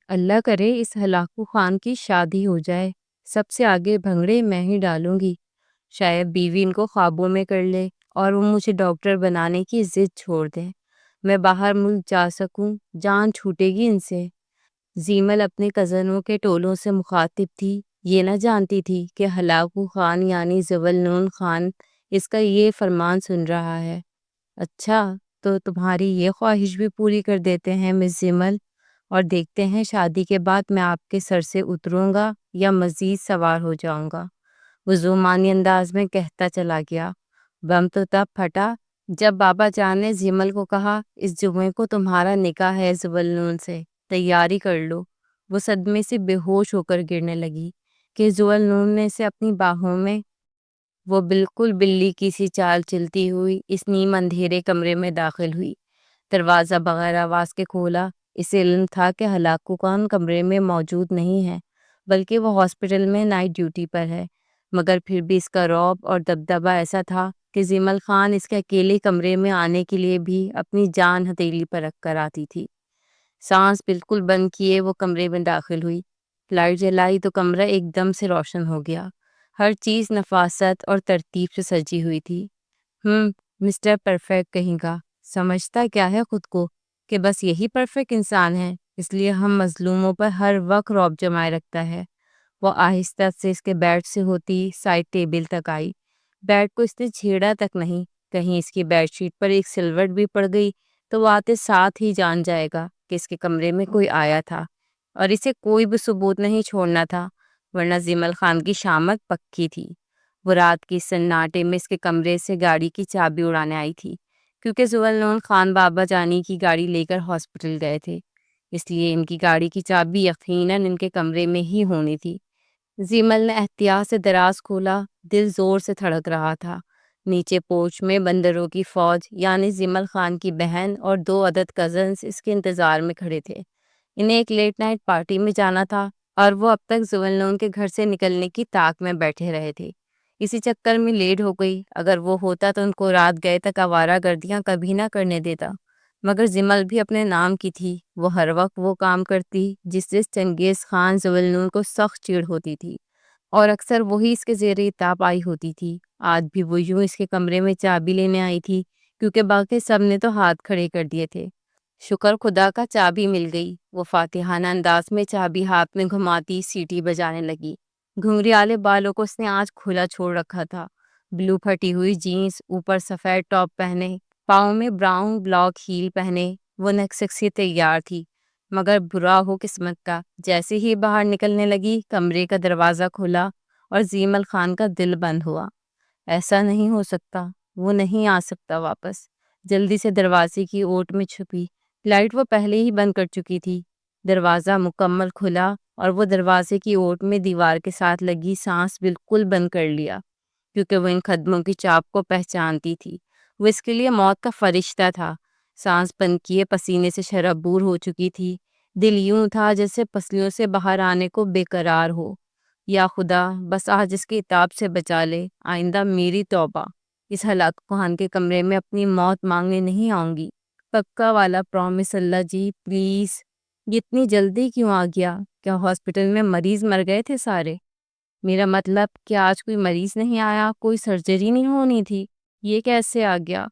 اللہ کرے اس Hulagu Khan کی شادی ہو جائے، سب سے آگے بھنگڑے میں ہی ڈالوں گی۔ شاید بیوی ان کو خوابوں میں کر لے اور وہ مجھے ڈاکٹر بنانے کی ضد چھوڑ دیں، میں باہر ملک جا سکوں، جان چھوٹے گی ان سے۔ زیمل اپنے کزنوں کے ٹولوں سے مخاطب تھی، یہ نہ جانتی تھی کہ ہلاکو خان یعنی ذوالنون خان اس کا یہ فرمان سن رہا ہے۔ اچھا، تو تمہاری یہ خواہش بھی پوری کر دیتے ہیں مس زیمل، اور دیکھتے ہیں شادی کے بعد میں آپ کے سر سے اتروں گا یا مزید سوار ہو جاؤں گا۔ وہ ذومانی انداز میں کہتا چلا گیا۔ بم تو تب پھٹا جب بابا جان نے زیمل کو کہا، اس جمعے کو تمہارا نکاح ہے ذوالنون سے، تیاری کر لو۔ وہ صدمے سے بے ہوش ہو کر گرنے لگی کہ ذوالنون نے اسے اپنی باہوں میں، وہ بالکل بلی کی سی چال چلتی ہوئی اس نیم اندھیرے کمرے میں داخل ہوئی۔ دروازہ بغیر آواز کے کھولا۔ اسے علم تھا کہ ہلاکو خان کمرے میں موجود نہیں ہے، بلکہ وہ ہاسپٹل میں نائٹ ڈیوٹی پر ہے، مگر پھر بھی اس کا رعب اور دبدبہ ایسا تھا کہ زیمل خان اس کے اکیلے کمرے میں آنے کے لیے بھی اپنی جان ہتھیلی پر رکھ کر آتی تھی۔ سانس بالکل بند کیے وہ کمرے میں داخل ہوئی۔ لائٹ جلائی تو کمرہ ایک دم سے روشن ہو گیا۔ ہر چیز نفاست اور ترتیب سے سجی ہوئی تھی۔ مسٹر پرفیکٹ کہیں گا، سمجھتا کیا ہے خود کو کہ بس یہی پرفیکٹ انسان ہے، اس لیے ہم مظلوموں پر ہر وقت رعب جمائے رکھتا ہے۔ وہ آہستہ سے اس کے بیڈ سے ہوتی سائڈ ٹیبل تک آئی۔ بیڈ کو اس نے چھیڑا تک نہیں، کہیں اس کی بیڈ شیٹ پر ایک سلوٹ بھی پڑ گئی تو وہ آتے ساتھ ہی جان جائے گا کہ اس کے کمرے میں کوئی آیا تھا، اور اسے کوئی بھی ثبوت نہیں چھوڑنا تھا، ورنہ زیمل خان کی شامت پکی تھی۔ وہ رات کی سناٹے میں اس کے کمرے سے گاڑی کی چابی اڑانے آئی تھی، کیونکہ ذوالنون خان بابا جانی کی گاڑی لے کر ہاسپٹل گئے تھے، اس لیے ان کی گاڑی کی چابی یقیناً ان کے کمرے میں ہی ہونی تھی۔ زیمل نے احتیاط سے دراز کھولا، دل زور سے دھڑک رہا تھا۔ نیچے پورچ میں بندروں کی فوج یعنی زیمل خان کی بہن اور 2 عدد کزنز اس کے انتظار میں کھڑے تھے۔ انہیں ایک لیٹ نائٹ پارٹی میں جانا تھا اور وہ اب تک ذوالنون کے گھر سے نکلنے کی طاق میں بیٹھے رہے تھے۔ اسی چکر میں لیٹ ہو گئی، اگر وہ ہوتا تو ان کو رات گئے تک آوارہ گردیاں کبھی نہ کرنے دیتا، مگر زیمل بھی اپنے نام کی تھی، وہ ہر وقت وہ کام کرتی جس سے چنگیز خان ذوالنون کو سخت چڑ ہوتی تھی، اور اکثر وہی اس کے زیر اطاعت آئی ہوتی تھی۔ آج بھی وہ یوں اس کے کمرے میں چابی لینے آئی تھی، کیونکہ باقی سب نے تو ہاتھ کھڑے کر دیے تھے۔ شکر خدا کا چابی مل گئی۔ وہ فاتحانہ انداز میں چابی ہاتھ میں گھماتی سیٹی بجانے لگی۔ گھنگریالے بالوں کو اس نے آج کھلا چھوڑ رکھا تھا، بلو پھٹی ہوئی جینس، اوپر سفید ٹاپ پہنے، پاؤں میں براؤن بلاک ہیل پہنے، وہ نکسک سے تیار تھی، مگر برا ہو قسمت کا، جیسے ہی باہر نکلنے لگی کمرے کا دروازہ کھلا اور زیمل خان کا دل بند ہوا۔ ایسا نہیں ہو سکتا، وہ نہیں آ سکتا واپس۔ جلدی سے دروازے کی اوٹ میں چھپی، لائٹ وہ پہلے ہی بند کر چکی تھی۔ دروازہ مکمل کھلا اور وہ دروازے کی اوٹ میں دیوار کے ساتھ لگی سانس بالکل بند کر لیا، کیونکہ وہ ان قدموں کی چاپ کو پہچانتی تھی۔ وہ اس کے لیے موت کا فرشتہ تھا۔ سانس بند کیے پسینے سے شرابور ہو چکی تھی، دل یوں تھا جیسے پسلیوں سے باہر آنے کو بے قرار ہو۔ یا خدا، بس آج اس کی عتاب سے بچا لے، آئندہ میری توبہ، اس ہلاکو خان کے کمرے میں اپنی موت مانگنے نہیں آؤں گی۔ پکا والا پرومس اللہ جی، پلیز۔ یہ اتنی جلدی کیوں آ گیا؟ کیا ہاسپٹل میں مریض مر گئے تھے سارے؟ میرا مطلب کہ آج کوئی مریض نہیں آیا، کوئی سرجری نہیں ہونی تھی، یہ کیسے آ گیا؟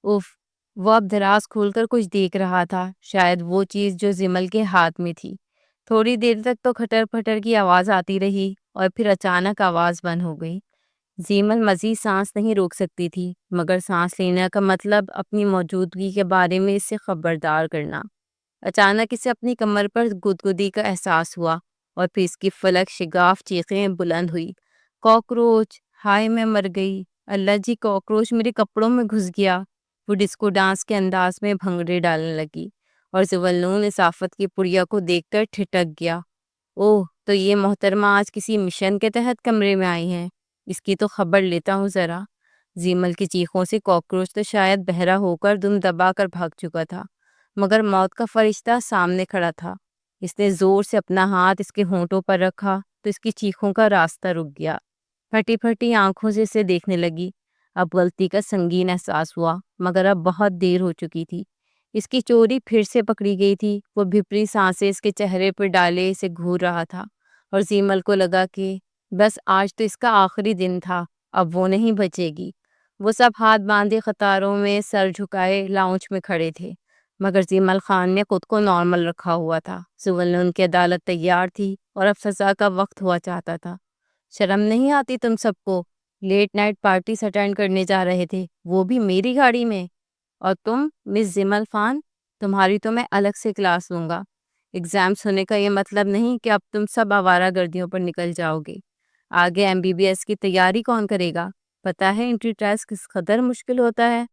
اف۔ وہ اب دراز کھول کر کچھ دیکھ رہا تھا، شاید وہ چیز جو زیمل کے ہاتھ میں تھی۔ تھوڑی دیر تک تو کھٹر پھٹر کی آواز آتی رہی اور پھر اچانک آواز بند ہو گئی۔ زیمل مزید سانس نہیں روک سکتی تھی، مگر سانس لینے کا مطلب اپنی موجودگی کے بارے میں اسے خبردار کرنا۔ اچانک اسے اپنی کمر پر گدگدی کا احساس ہوا اور پھر اس کی فلک شگاف چیخیں بلند ہوئی۔ کاکروچ! ہائے میں مر گئی! اللہ جی، کاکروچ میرے کپڑوں میں گھس گیا! وہ ڈسکو ڈانس کے انداز میں بھنگڑے ڈالنے لگی اور ذوالنون اس آفت کی پڑیا کو دیکھ کر ٹھٹک گیا۔ اوہ، تو یہ محترمہ آج کسی مشن کے تحت کمرے میں آئی ہیں، اس کی تو خبر لیتا ہوں ذرا۔ زیمل کی چیخوں سے کاکروچ تو شاید بہرا ہو کر دم دبا کر بھاگ چکا تھا، مگر موت کا فرشتہ سامنے کھڑا تھا۔ اس نے زور سے اپنا ہاتھ اس کے ہونٹوں پر رکھا تو اس کی چیخوں کا راستہ رک گیا۔ پھٹی پھٹی آنکھوں سے اسے دیکھنے لگی۔ اب غلطی کا سنگین احساس ہوا، مگر اب بہت دیر ہو چکی تھی۔ اس کی چوری پھر سے پکڑی گئی تھی۔ وہ بھپری سانسیں اس کے چہرے پر ڈالے اسے گھور رہا تھا اور زیمل کو لگا کہ بس آج تو اس کا آخری دن تھا، اب وہ نہیں بچے گی۔ وہ سب ہاتھ باندھے قطاروں میں سر جھکائے لاؤنج میں کھڑے تھے، مگر زیمل خان نے خود کو نارمل رکھا ہوا تھا۔ زوالنون کی عدالت تیار تھی اور اب سزا کا وقت ہوا چاہتا تھا۔ شرم نہیں آتی تم سب کو؟ لیٹ نائٹ پارٹیز اٹینڈ کرنے جا رہے تھے، وہ بھی میری گاڑی میں۔ اور تم مس زیمل خان، تمہاری تو میں الگ سے کلاس لوں گا۔ ایگزامس ہونے کا یہ مطلب نہیں کہ اب تم سب آوارہ گردیوں پر نکل جاؤ گے۔ آگے MBBS کی تیاری کون کرے گا؟ پتہ ہے انٹری ٹیسٹ کس قدر مشکل ہوتا ہے؟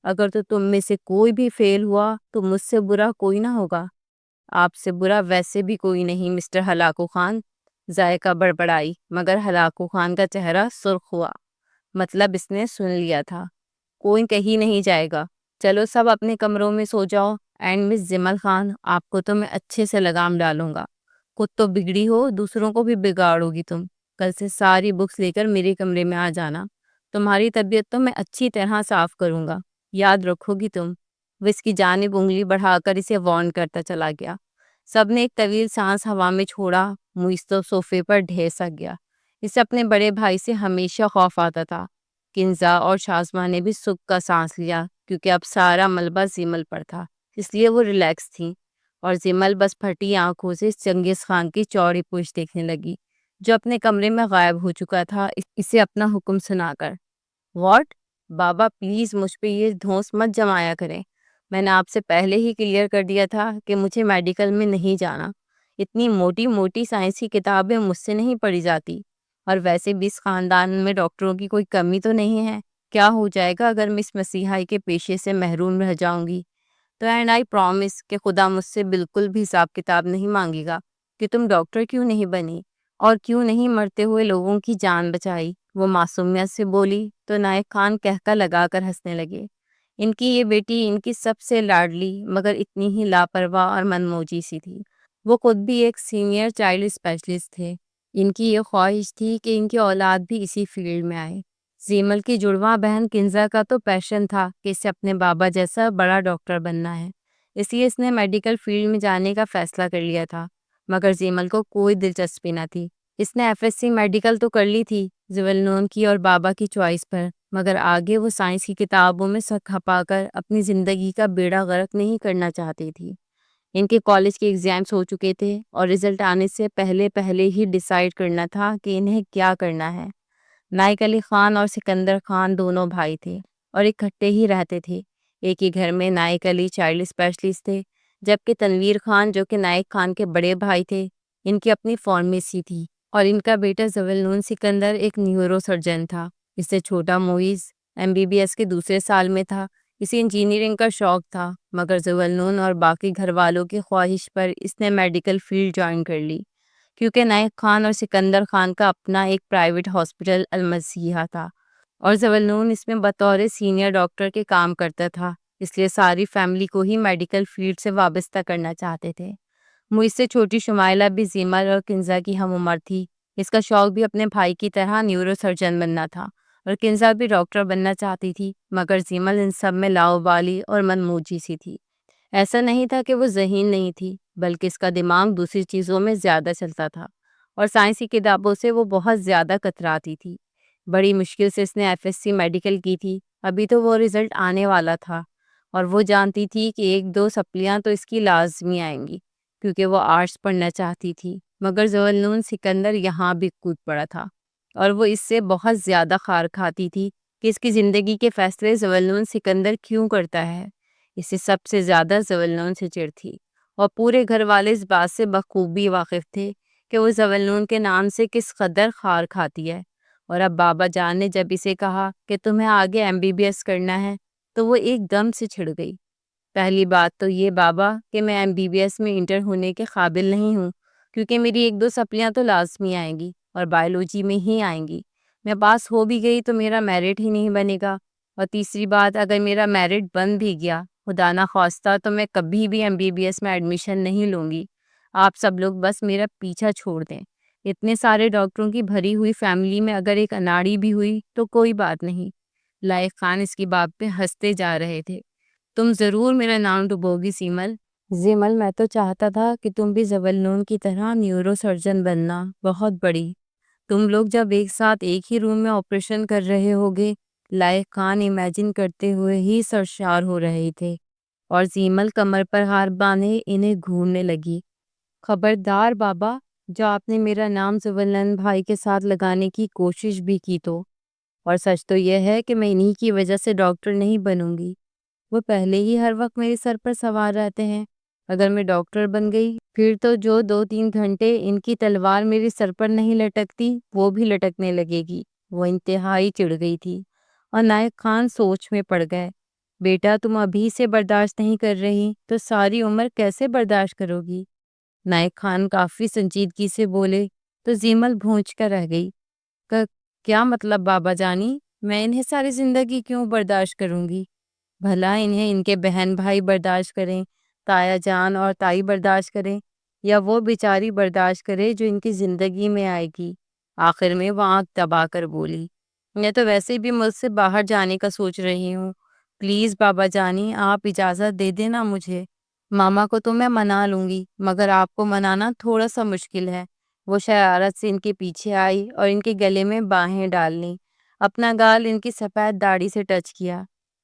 اگر تو تم میں سے کوئی بھی فیل ہوا تو مجھ سے برا کوئی نہ ہوگا۔ آپ سے برا ویسے بھی کوئی نہیں مسٹر ہلاکو خان، ذائقہ بڑبڑائی، مگر ہلاکو خان کا چہرہ سرخ ہوا۔ مطلب اس نے سن لیا تھا۔ کوئی کہیں نہیں جائے گا، چلو سب اپنے کمروں میں سو جاؤ۔ اینڈ مس زیمل خان، آپ کو تو میں اچھے سے لگام ڈالوں گا۔ خود تو بگڑی ہو، دوسروں کو بھی بگاڑو گی تم۔ کل سے ساری بکس لے کر میرے کمرے میں آ جانا۔ تمہاری طبیعت تو میں اچھی طرح صاف کروں گا، یاد رکھو گی تم۔ وہ اس کی جانب انگلی بڑھا کر اسے وارن کرتا چلا گیا۔ سب نے ایک طویل سانس ہوا میں چھوڑا۔ موئز تو صوفے پر ڈھیر سک گیا۔ اسے اپنے بڑے بھائی سے ہمیشہ خوف آتا تھا۔ کنزا اور شازما نے بھی سکھ کا سانس لیا، کیونکہ اب سارا ملبہ زیمل پر تھا، اس لیے وہ ریلیکس تھی۔ اور زیمل بس پھٹی آنکھوں سے چنگیز خان کی چوڑی پوچھ دیکھنے لگی، جو اپنے کمرے میں غائب ہو چکا تھا اسے اپنا حکم سنا کر۔ واٹ؟ بابا پلیز مجھ پہ یہ دھونس مت جمایا کریں۔ میں نے آپ سے پہلے ہی کلیئر کر دیا تھا کہ مجھے میڈیکل میں نہیں جانا۔ اتنی موٹی موٹی سائنسی کتابیں مجھ سے نہیں پڑھی جاتی، اور ویسے بھی اس خاندان میں ڈاکٹروں کی کوئی کمی تو نہیں ہے۔ کیا ہو جائے گا اگر میں اس مسیحائی کے پیشے سے محروم رہ جاؤں گی تو؟ اینڈ آئی پرومس کہ خدا مجھ سے بالکل بھی حساب کتاب نہیں مانگے گا کہ تم ڈاکٹر کیوں نہیں بنی اور کیوں نہیں مرتے ہوئے لوگوں کی جان بچائی۔ وہ معصومیت سے بولی تو نائک خان کہکا لگا کر ہنسنے لگے۔ ان کی یہ بیٹی ان کی سب سے لاڈلی مگر اتنی ہی لاپرواہ اور منموجی سی تھی۔ وہ خود بھی ایک سینئر چائلڈ اسپیشلسٹ تھے۔ ان کی یہ خواہش تھی کہ ان کی اولاد بھی اسی فیلڈ میں آئے۔ زیمل کی جڑواں بہن کنزا کا تو پیشن تھا کہ اسے اپنے بابا جیسا بڑا ڈاکٹر بننا ہے، اس لیے اس نے میڈیکل فیلڈ میں جانے کا فیصلہ کر لیا تھا۔ مگر زیمل کو کوئی دلچسپی نہ تھی۔ اس نے FSC میڈیکل تو کر لی تھی زوالنون کی اور بابا کی چوائس پر، مگر آگے وہ سائنس کی کتابوں میں سر کھپا کر اپنی زندگی کا بیڑا غرق نہیں کرنا چاہتی تھی۔ ان کے کالج کے ایگزامس ہو چکے تھے اور رزلٹ آنے سے پہلے ہی ڈیسائیڈ کرنا تھا کہ انہیں کیا کرنا ہے۔ نائک علی خان اور سکندر خان دونوں بھائی تھے اور اکٹھے ہی رہتے تھے۔ ایک ہی گھر میں نائک علی چائلڈ اسپیشلسٹ تھے، جبکہ تنویر خان جو کہ نائک خان کے بڑے بھائی تھے، ان کی اپنی فارمیسی تھی، اور ان کا بیٹا زوالنون سکندر ایک نیورو سرجن تھا۔ اس سے چھوٹا موئز MBBS کے دوسرے سال میں تھا۔ اسے انجینئرنگ کا شوق تھا، مگر زوالنون اور باقی گھر والوں کی خواہش پر اس نے میڈیکل فیلڈ جوائن کر لی، کیونکہ نائک خان اور سکندر خان کا اپنا ایک پرائیویٹ ہاسپٹل المسیحا تھا اور زوالنون اس میں بطور سینئر ڈاکٹر کے کام کرتا تھا، اس لیے ساری فیملی کو ہی میڈیکل فیلڈ سے وابستہ کرنا چاہتے تھے۔ مجھ سے چھوٹی شمائلہ بھی زیمل اور کنزا کی ہم عمر تھی۔ اس کا شوق بھی اپنے بھائی کی طرح نیورو سرجن بننا تھا، اور کنزا بھی ڈاکٹر بننا چاہتی تھی، مگر زیمل ان سب میں لاؤبالی اور منموجی سی تھی۔ ایسا نہیں تھا کہ وہ ذہین نہیں تھی، بلکہ اس کا دماغ دوسری چیزوں میں زیادہ چلتا تھا، اور سائنسی کتابوں سے وہ بہت زیادہ کتراتی تھی۔ بڑی مشکل سے اس نے FSC میڈیکل کی تھی، ابھی تو وہ رزلٹ آنے والا تھا، اور وہ جانتی تھی کہ 1-2 سپلیاں تو اس کی لازمی آئیں گی، کیونکہ وہ آرٹس پڑھنا چاہتی تھی۔ مگر زوالنون سکندر یہاں بھی کود پڑا تھا، اور وہ اس سے بہت زیادہ خار کھاتی تھی کہ اس کی زندگی کے فیصلے زوالنون سکندر کیوں کرتا ہے۔ اسے سب سے زیادہ زوالنون سے چڑ تھی، اور پورے گھر والے اس بات سے بخوبی واقف تھے کہ وہ زوالنون کے نام سے کس قدر خار کھاتی ہے۔ اور اب بابا جان نے جب اسے کہا کہ تمہیں آگے MBBS کرنا ہے تو وہ ایک دم سے چھڑ گئی۔ پہلی بات تو یہ بابا کہ میں MBBS میں انٹر ہونے کے قابل نہیں ہوں، کیونکہ میری 1-2 سپلیاں تو لازمی آئیں گی اور بایولوجی میں ہی آئیں گی۔ میں پاس ہو بھی گئی تو میرا میرٹ ہی نہیں بنے گا، اور تیسری بات، اگر میرا میرٹ بن بھی گیا خدا نہ خواستہ تو میں کبھی بھی MBBS میں ایڈمیشن نہیں لوں گی۔ آپ سب لوگ بس میرا پیچھا چھوڑ دیں۔ اتنے سارے ڈاکٹروں کی بھری ہوئی فیملی میں اگر ایک اناڑی بھی ہوئی تو کوئی بات نہیں۔ لائق خان اس کی بات پہ ہنستے جا رہے تھے۔ تم ضرور میرا نام ڈبوگی سیمل۔ زیمل، میں تو چاہتا تھا کہ تم بھی زولنون کی طرح نیورو سرجن بننا، بہت بڑی۔ تم لوگ جب ایک ساتھ ایک ہی روم میں آپریشن کر رہے ہوگے، لائق خان امیجن کرتے ہوئے ہی سرشار ہو رہے تھے، اور زیمل کمر پر ہاتھ باندھے انہیں گھورنے لگی۔ خبردار بابا، جو آپ نے میرا نام زولن بھائی کے ساتھ لگانے کی کوشش بھی کی تو، اور سچ تو یہ ہے کہ میں انہی کی وجہ سے ڈاکٹر نہیں بنوں گی۔ وہ پہلے ہی ہر وقت میرے سر پر سوار رہتے ہیں۔ اگر میں ڈاکٹر بن گئی پھر تو جو 2-3 گھنٹے ان کی تلوار میرے سر پر نہیں لٹکتی وہ بھی لٹکنے لگے گی۔ وہ انتہائی چڑ گئی تھی، اور نائک خان سوچ میں پڑ گئے۔ بیٹا، تم ابھی سے برداشت نہیں کر رہی تو ساری عمر کیسے برداشت کرو گی؟ نائک خان کافی سنجیدگی سے بولے تو زیمل بھونچ کر رہ گئی۔ کیا مطلب بابا جانی؟ میں انہیں ساری زندگی کیوں برداشت کروں گی؟ بھلا انہیں ان کے بہن بھائی برداشت کریں، تایا جان اور تائی برداشت کریں، یا وہ بیچاری برداشت کرے جو ان کی زندگی میں آئے گی؟ آخر میں وہ آنکھ دبا کر بولی، میں تو ویسے بھی ملک سے باہر جانے کا سوچ رہی ہوں۔ پلیز بابا جانی، آپ اجازت دے دینا مجھے۔ ماما کو تو میں منا لوں گی، مگر آپ کو منانا تھوڑا سا مشکل ہے۔ وہ شرارت سے ان کے پیچھے آئی اور ان کے گلے میں باہیں ڈال لیں، اپنا گال ان کی سفید داڑھی سے ٹچ کیا۔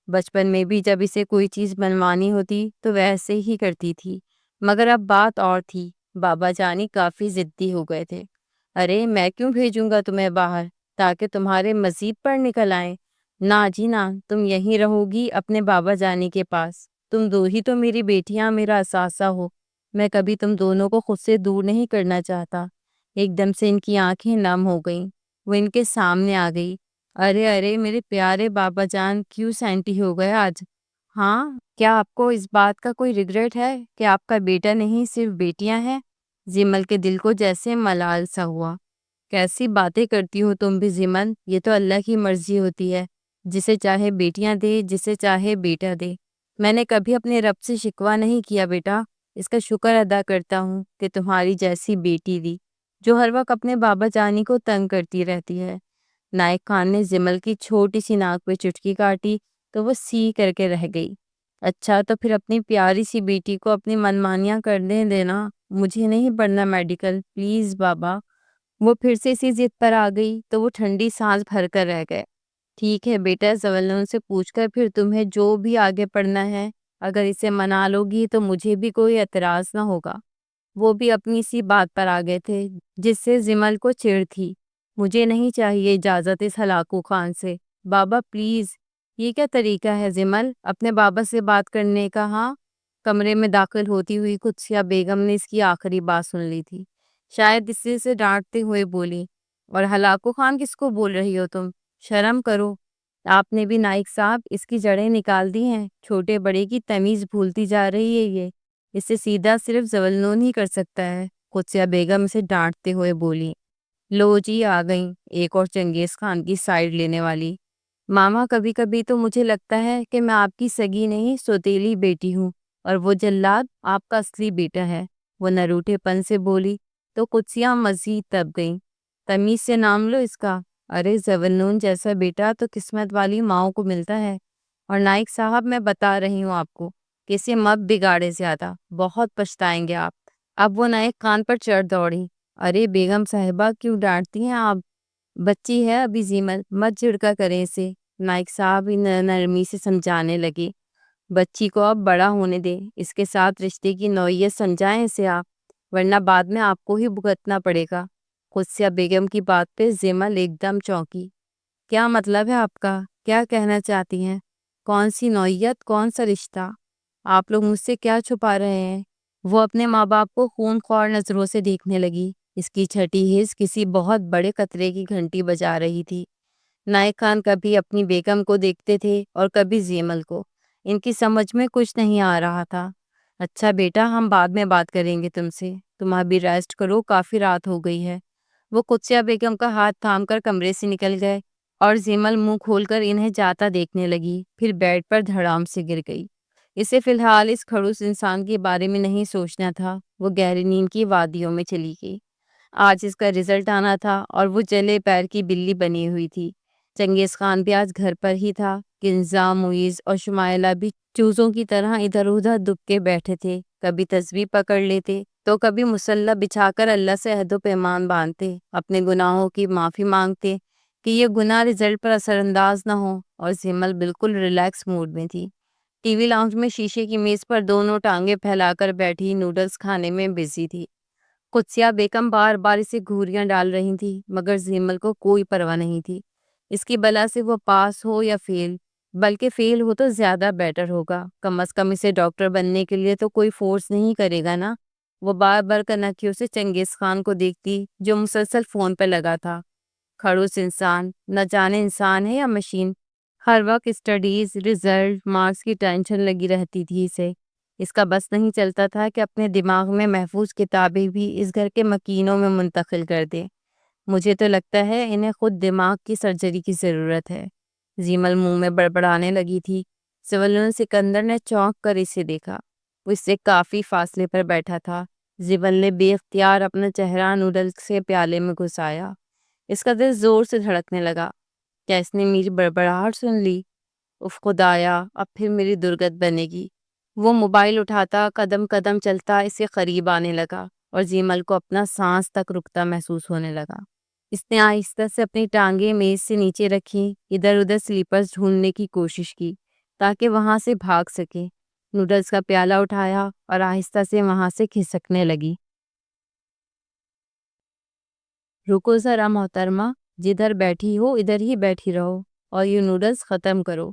بچپن میں بھی جب اسے کوئی چیز بنوانی ہوتی تو ویسے ہی کرتی تھی، مگر اب بات اور تھی۔ بابا جانی کافی ضدی ہو گئے تھے۔ ارے میں کیوں بھیجوں گا تمہیں باہر تاکہ تمہارے مزید پر نکل آئیں؟ نہ جی نہ، تم یہیں رہو گی اپنے بابا جانی کے پاس۔ تم دو ہی تو میری بیٹیاں، میرا اثاثہ ہو۔ میں کبھی تم دونوں کو خود سے دور نہیں کرنا چاہتا۔ ایک دم سے ان کی آنکھیں نم ہو گئیں، وہ ان کے سامنے آ گئی۔ ارے ارے میرے پیارے بابا جان، کیوں سینٹی ہو گئے آج؟ ہاں، کیا آپ کو اس بات کا کوئی ریگریٹ ہے کہ آپ کا بیٹا نہیں صرف بیٹیاں ہیں؟ زیمل کے دل کو جیسے ملال سا ہوا۔ کیسی باتیں کرتی ہو تم بھی زیمل، یہ تو اللہ کی مرضی ہوتی ہے، جسے چاہے بیٹیاں دے، جسے چاہے بیٹا دے۔ میں نے کبھی اپنے رب سے شکوہ نہیں کیا بیٹا، اس کا شکر ادا کرتا ہوں کہ تمہاری جیسی بیٹی دی، جو ہر وقت اپنے بابا جانی کو تنگ کرتی رہتی ہے۔ نائک خان نے زیمل کی چھوٹی سی ناک پہ چٹکی کاٹی تو وہ سی کر کے رہ گئی۔ اچھا تو پھر اپنی پیاری سی بیٹی کو اپنی منمانیاں کرنے دینا، مجھے نہیں پڑھنا میڈیکل، پلیز بابا۔ وہ پھر سے اسی ضد پر آ گئی تو وہ ٹھنڈی سانس بھر کر رہ گئے۔ ٹھیک ہے بیٹا، زولنون سے پوچھ کر پھر تمہیں جو بھی آگے پڑھنا ہے، اگر اسے منا لو گی تو مجھے بھی کوئی اعتراض نہ ہوگا۔ وہ بھی اپنی سی بات پر آ گئے تھے جس سے زیمل کو چڑ تھی۔ مجھے نہیں چاہیے اجازت اس ہلاکو خان سے، بابا پلیز۔ یہ کیا طریقہ ہے زیمل اپنے بابا سے بات کرنے کا؟ ہاں؟ کمرے میں داخل ہوتی ہوئی قدسیہ بیگم نے اس کی آخری بات سن لی تھی، شاید اسی سے ڈانٹتے ہوئے بولی، اور ہلاکو خان کس کو بول رہی ہو تم؟ شرم کرو، آپ نے بھی نائک صاحب اس کی جڑیں نکال دی ہیں۔ چھوٹے بڑے کی تمیز بھولتی جا رہی ہے یہ، اسے سیدھا صرف زولنون ہی کر سکتا ہے، قدسیہ بیگم سے ڈانٹتے ہوئے بولی۔ لو جی آ گئیں ایک اور چنگیز خان کی سائیڈ لینے والی۔ ماما، کبھی کبھی تو مجھے لگتا ہے کہ میں آپ کی سگی نہیں سوتیلی بیٹی ہوں، اور وہ جلاد آپ کا اصلی بیٹا ہے، وہ نروٹے پن سے بولی تو قدسیہ مزید تب گئیں۔ تمیز سے نام لو اس کا۔ ارے زولنون جیسا بیٹا تو قسمت والی ماؤں کو ملتا ہے، اور نائک صاحب میں بتا رہی ہوں آپ کو کہ اسے مت بگاڑے زیادہ، بہت پچھتائیں گے آپ۔ اب وہ نائک خان پر چڑھ دوڑی۔ ارے بیگم صاحبہ، کیوں ڈانٹتی ہیں آپ؟ بچی ہے ابھی زیمل، مت جھڑکا کریں اسے، نائک صاحب نرمی سے سمجھانے لگے۔ بچی کو اب بڑا ہونے دیں، اس کے ساتھ رشتے کی نوعیت سمجھائیں اسے آپ، ورنہ بعد میں آپ کو ہی بھگتنا پڑے گا۔ قدسیہ بیگم کی بات پہ زیمل ایک دم چونکی۔ کیا مطلب ہے آپ کا؟ کیا کہنا چاہتی ہیں؟ کون سی نوعیت، کون سا رشتہ؟ آپ لوگ مجھ سے کیا چھپا رہے ہیں؟ وہ اپنے ماں باپ کو خون خوار نظروں سے دیکھنے لگی۔ اس کی چھٹی حس کسی بہت بڑے خطرے کی گھنٹی بجا رہی تھی۔ نائک خان کبھی اپنی بیگم کو دیکھتے تھے اور کبھی زیمل کو، ان کی سمجھ میں کچھ نہیں آ رہا تھا۔ اچھا بیٹا، ہم بعد میں بات کریں گے تم سے، تم ابھی ریسٹ کرو، کافی رات ہو گئی ہے۔ وہ قدسیہ بیگم کا ہاتھ تھام کر کمرے سے نکل گئے، اور زیمل منہ کھول کر انہیں جاتا دیکھنے لگی، پھر بیڈ پر دھڑام سے گر گئی۔ اسے فی الحال اس کھڑوس انسان کے بارے میں نہیں سوچنا تھا۔ وہ گہری نیند کی وادیوں میں چلی گئی۔ آج اس کا رزلٹ آنا تھا اور وہ جلے پیر کی بلی بنی ہوئی تھی۔ چنگیز خان بھی آج گھر پر ہی تھا۔ کنزا، معیز اور شمائلہ بھی چوزوں کی طرح ادھر ادھر دب کے بیٹھے تھے، کبھی تسبیح پکڑ لیتے تو کبھی مسلح بچھا کر اللہ سے عہد و پیمان باندھتے، اپنے گناہوں کی معافی مانگتے کہ یہ گناہ رزلٹ پر اثر انداز نہ ہو، اور زیمل بالکل ریلیکس موڈ میں تھی۔ ٹی وی لاؤنج میں شیشے کی میز پر دونوں ٹانگیں پھیلا کر بیٹھی نوڈلز کھانے میں بزی تھی۔ قدسیہ بیگم بار بار اسے گھوریاں ڈال رہی تھی، مگر زیمل کو کوئی پرواہ نہیں تھی۔ اس کی بلا سے وہ پاس ہو یا فیل، بلکہ فیل ہو تو زیادہ بیٹر ہوگا، کم از کم اسے ڈاکٹر بننے کے لیے تو کوئی فورس نہیں کرے گا نا۔ وہ بار بار کنکھیوں سے چنگیز خان کو دیکھتی جو مسلسل فون پہ لگا تھا۔ کھڑوس انسان، نہ جانے انسان ہے یا مشین، ہر وقت اسٹڈیز، رزلٹ، مارکس کی ٹینشن لگی رہتی تھی اسے۔ اس کا بس نہیں چلتا تھا کہ اپنے دماغ میں محفوظ کتابیں بھی اس گھر کے مکینوں میں منتقل کر دے۔ مجھے تو لگتا ہے انہیں خود دماغ کی سرجری کی ضرورت ہے۔ زیمل منہ میں بڑبڑانے لگی تھی۔ زیمل سکندر نے چونک کر اسے دیکھا۔ وہ اس سے کافی فاصلے پر بیٹھا تھا۔ زیمل نے بے اختیار اپنا چہرہ نوڈل سے پیالے میں گھسایا۔ اس کا دل زور سے دھڑکنے لگا۔ کیا اس نے میری بڑبڑاہٹ سن لی؟ اف خدایا، اب پھر میری درگت بنے گی۔ وہ موبائل اٹھاتا، قدم قدم چلتا اس کے قریب آنے لگا، اور زیمل کو اپنا سانس تک رکتا محسوس ہونے لگا۔ اس نے آہستہ سے اپنی ٹانگیں میز سے نیچے رکھی، ادھر ادھر سلیپرز ڈھونڈنے کی کوشش کی تاکہ وہاں سے بھاگ سکے۔ نوڈلز کا پیالہ اٹھایا اور آہستہ سے وہاں سے کھسکنے لگی۔ رکو ذرا محترمہ، جدھر بیٹھی ہو ادھر ہی بیٹھی رہو اور یہ نوڈلز ختم کرو،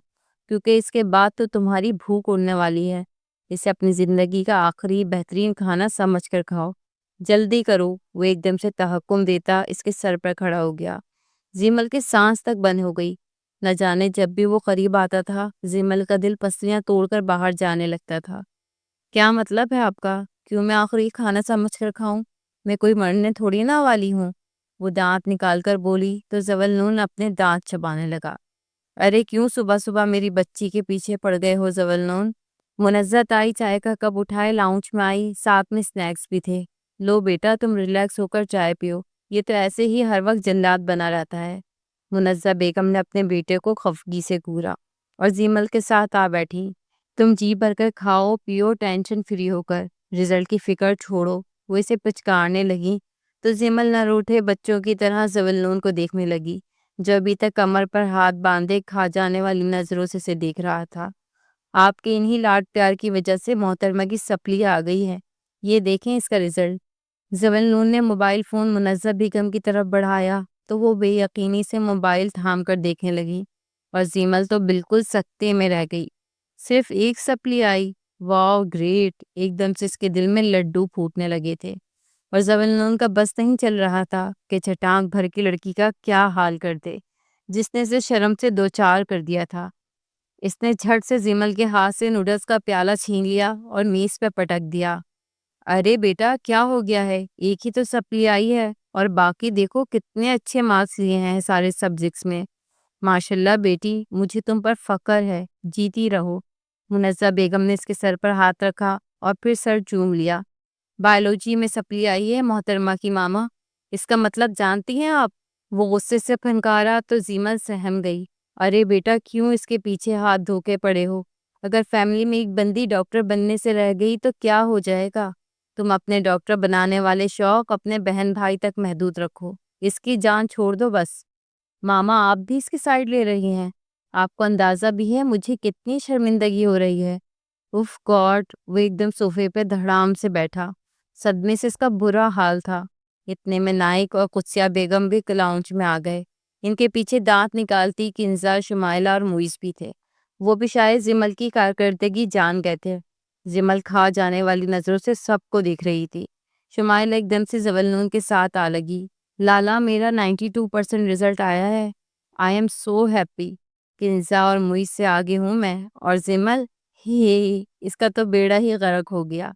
کیونکہ اس کے بعد تو تمہاری بھوک اڑنے والی ہے۔ اسے اپنی زندگی کا آخری بہترین کھانا سمجھ کر کھاؤ، جلدی کرو۔ وہ ایک دم سے تحکم دیتا اس کے سر پر کھڑا ہو گیا۔ زیمل کے سانس تک بند ہو گئی۔ نہ جانے جب بھی وہ قریب آتا تھا زیمل کا دل پسلیاں توڑ کر باہر جانے لگتا تھا۔ کیا مطلب ہے آپ کا؟ کیوں میں آخری کھانا سمجھ کر کھاؤں؟ میں کوئی مرنے تھوڑی نہ والی ہوں۔ وہ دانت نکال کر بولی تو زولنون اپنے دانت چبانے لگا۔ ارے کیوں صبح صبح میری بچی کے پیچھے پڑ گئے ہو زولنون؟ منزت آئی، چائے کا کپ اٹھائے لاؤنج میں آئی، ساتھ میں سنیکس بھی تھے۔ لو بیٹا، تم ریلیکس ہو کر چائے پیو، یہ تو ایسے ہی ہر وقت جلاد بنا رہتا ہے۔ منزہ بیگم نے اپنے بیٹے کو خفگی سے گھورا اور زیمل کے ساتھ آ بیٹھی۔ تم جی بھر کر کھاؤ پیو، ٹینشن فری ہو کر، رزلٹ کی فکر چھوڑو۔ وہ اسے پچکارنے لگی تو زیمل نہ روٹھے بچوں کی طرح زولنون کو دیکھنے لگی، جو ابھی تک کمر پر ہاتھ باندھے کھا جانے والی نظروں سے اسے دیکھ رہا تھا۔ آپ کے انہی لاڈ پیار کی وجہ سے محترمہ کی سپلی آ گئی ہے، یہ دیکھیں اس کا رزلٹ۔ زولنون نے موبائل فون منزہ بیگم کی طرف بڑھایا تو وہ بے یقینی سے موبائل تھام کر دیکھنے لگی، اور زیمل تو بالکل سکتے میں رہ گئی۔ صرف ایک سپلی آئی؟ واو گریٹ! ایک دم سے اس کے دل میں لڈو پھوٹنے لگے تھے، اور زولنون کا بس نہیں چل رہا تھا کہ چٹانک بھر کی لڑکی کا کیا حال کر دے جس نے اسے شرم سے دوچار کر دیا تھا۔ اس نے جھٹ سے زیمل کے ہاتھ سے نوڈلز کا پیالہ چھین لیا اور میز پہ پٹک دیا۔ ارے بیٹا، کیا ہو گیا ہے؟ ایک ہی تو سپلی آئی ہے، اور باقی دیکھو کتنے اچھے مارکس لیے ہیں سارے سبجیکٹس میں۔ ماشاءاللہ بیٹی، مجھے تم پر فخر ہے، جیتی رہو۔ منزہ بیگم نے اس کے سر پر ہاتھ رکھا اور پھر سر چوم لیا۔ بائیولوجی میں سپلی آئی ہے محترمہ کی ماما، اس کا مطلب جانتی ہیں آپ؟ وہ غصے سے پھنکارا تو زیمل سہم گئی۔ ارے بیٹا، کیوں اس کے پیچھے ہاتھ دھو کے پڑے ہو؟ اگر فیملی میں ایک بندی ڈاکٹر بننے سے رہ گئی تو کیا ہو جائے گا؟ تم اپنے ڈاکٹر بنانے والے شوق اپنے بہن بھائی تک محدود رکھو، اس کی جان چھوڑ دو بس۔ ماما، آپ بھی اس کی سائیڈ لے رہی ہیں؟ آپ کو اندازہ بھی ہے مجھے کتنی شرمندگی ہو رہی ہے؟ If God! وہ ایک دم صوفے پہ دھڑام سے بیٹھا، صدمے سے اس کا برا حال تھا۔ اتنے میں نائک اور قدسیہ بیگم بھی لاؤنج میں آ گئے۔ ان کے پیچھے دانت نکالتی کنزا، شمائلہ اور معیز بھی تھے۔ وہ بھی شاید زیمل کی کارکردگی جان گئے تھے۔ زیمل کھا جانے والی نظروں سے سب کو دیکھ رہی تھی۔ شمائلہ ایک دم سے زولنون کے ساتھ آ لگی۔ لالا، میرا 92% رزلٹ آیا ہے، I am so happy. Kinza اور معیز سے آگے ہوں میں، اور زیمل ہی اس کا تو بیڑا ہی غرق ہو گیا۔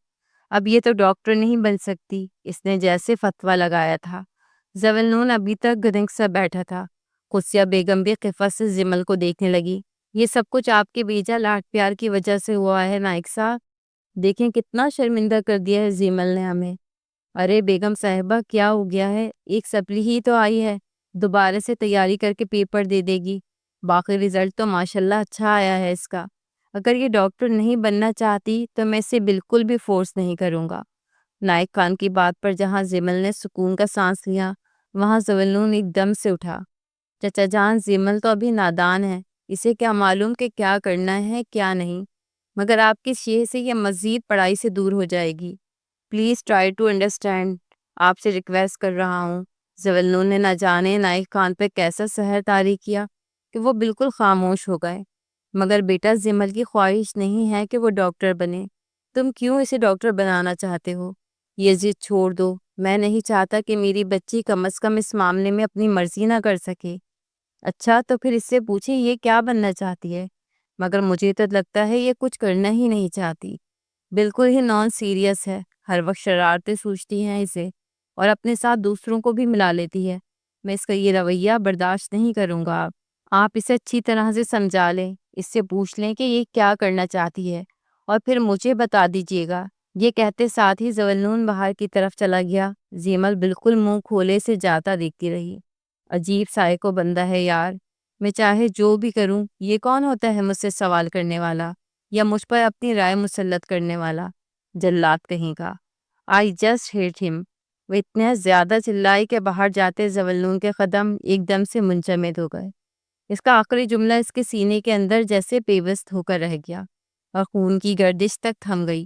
اب یہ تو ڈاکٹر نہیں بن سکتی، اس نے جیسے فتویٰ لگایا تھا۔ زولنون ابھی تک گدنگ سا بیٹھا تھا۔ قدسیہ بیگم بھی خفت سے زیمل کو دیکھنے لگی۔ یہ سب کچھ آپ کے بیجا لاڈ پیار کی وجہ سے ہوا ہے نائک صاحب، دیکھیں کتنا شرمندہ کر دیا ہے زیمل نے ہمیں۔ ارے بیگم صاحبہ، کیا ہو گیا ہے؟ ایک سپلی ہی تو آئی ہے، دوبارہ سے تیاری کر کے پیپر دے دے گی۔ باقی رزلٹ تو ماشاءاللہ اچھا آیا ہے اس کا۔ اگر یہ ڈاکٹر نہیں بننا چاہتی تو میں اسے بالکل بھی فورس نہیں کروں گا۔ نائک خان کی بات پر جہاں زمل نے سکون کا سانس لیا، وہاں زولنون ایک دم سے اٹھا۔ چچا جان، زمل تو ابھی نادان ہے، اسے کیا معلوم کہ کیا کرنا ہے کیا نہیں، مگر آپ کی شیح سے یہ مزید پڑھائی سے دور ہو جائے گی۔ پلیز ٹرائی ٹو انڈرسٹینڈ، آپ سے ریکویسٹ کر رہا ہوں۔ زولنون نے نہ جانے نائک خان پہ کیسا سحر طاری کیا کہ وہ بالکل خاموش ہو گئے۔ مگر بیٹا، زمل کی خواہش نہیں ہے کہ وہ ڈاکٹر بنے۔ تم کیوں اسے ڈاکٹر بنانا چاہتے ہو؟ یہ ضد چھوڑ دو۔ میں نہیں چاہتا کہ میری بچی کم از کم اس معاملے میں اپنی مرضی نہ کر سکے۔ اچھا تو پھر اس سے پوچھیں یہ کیا بننا چاہتی ہے؟ مگر مجھے تو لگتا ہے یہ کچھ کرنا ہی نہیں چاہتی۔ بالکل ہی نان سیریس ہے، ہر وقت شرارتیں سوچتی ہیں اسے، اور اپنے ساتھ دوسروں کو بھی ملا لیتی ہے۔ میں اس کا یہ رویہ برداشت نہیں کروں گا۔ آپ اسے اچھی طرح سے سمجھا لیں، اس سے پوچھ لیں کہ یہ کیا کرنا چاہتی ہے، اور پھر مجھے بتا دیجیے گا۔ یہ کہتے ساتھ ہی زولنون باہر کی طرف چلا گیا۔ زیمل بالکل منہ کھولے سے جاتا دیکھتی رہی۔ عجیب سائے کو بندہ ہے یار، میں چاہے جو بھی کروں، یہ کون ہوتا ہے مجھ سے سوال کرنے والا یا مجھ پر اپنی رائے مسلط کرنے والا؟ جلاد کہیں کا۔ آئی جسٹ ہیٹ ہم۔ وہ اتنے زیادہ چلائی کہ باہر جاتے زولنون کے قدم ایک دم سے منجمد ہو گئے۔ اس کا آخری جملہ اس کے سینے کے اندر جیسے پیوست ہو کر رہ گیا اور خون کی گردش تک تھم گئی۔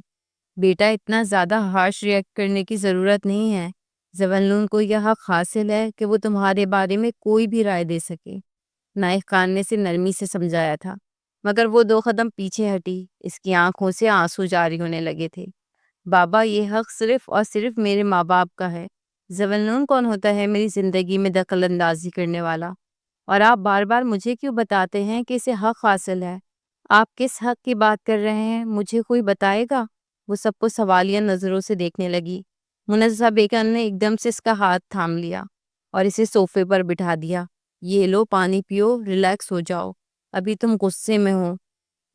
بیٹا، اتنا زیادہ ہارش ریئیکٹ کرنے کی ضرورت نہیں ہے۔ زولنون کو یہ حق حاصل ہے کہ وہ تمہارے بارے میں کوئی بھی رائے دے سکے۔ نائک خان نے اسے نرمی سے سمجھایا تھا، مگر وہ 2 قدم پیچھے ہٹی۔ اس کی آنکھوں سے آنسو جاری ہونے لگے تھے۔ بابا، یہ حق صرف اور صرف میرے ماں باپ کا ہے۔ زولنون کون ہوتا ہے میری زندگی میں دخل اندازی کرنے والا؟ اور آپ بار بار مجھے کیوں بتاتے ہیں کہ اسے حق حاصل ہے؟ آپ کس حق کی بات کر رہے ہیں؟ مجھے کوئی بتائے گا؟ وہ سب کو سوالیہ نظروں سے دیکھنے لگی۔ منزہ بیگم نے ایک دم سے اس کا ہاتھ تھام لیا اور اسے صوفے پر بٹھا دیا۔ یہ لو، پانی پیو، ریلیکس ہو جاؤ۔ ابھی تم غصے میں ہو۔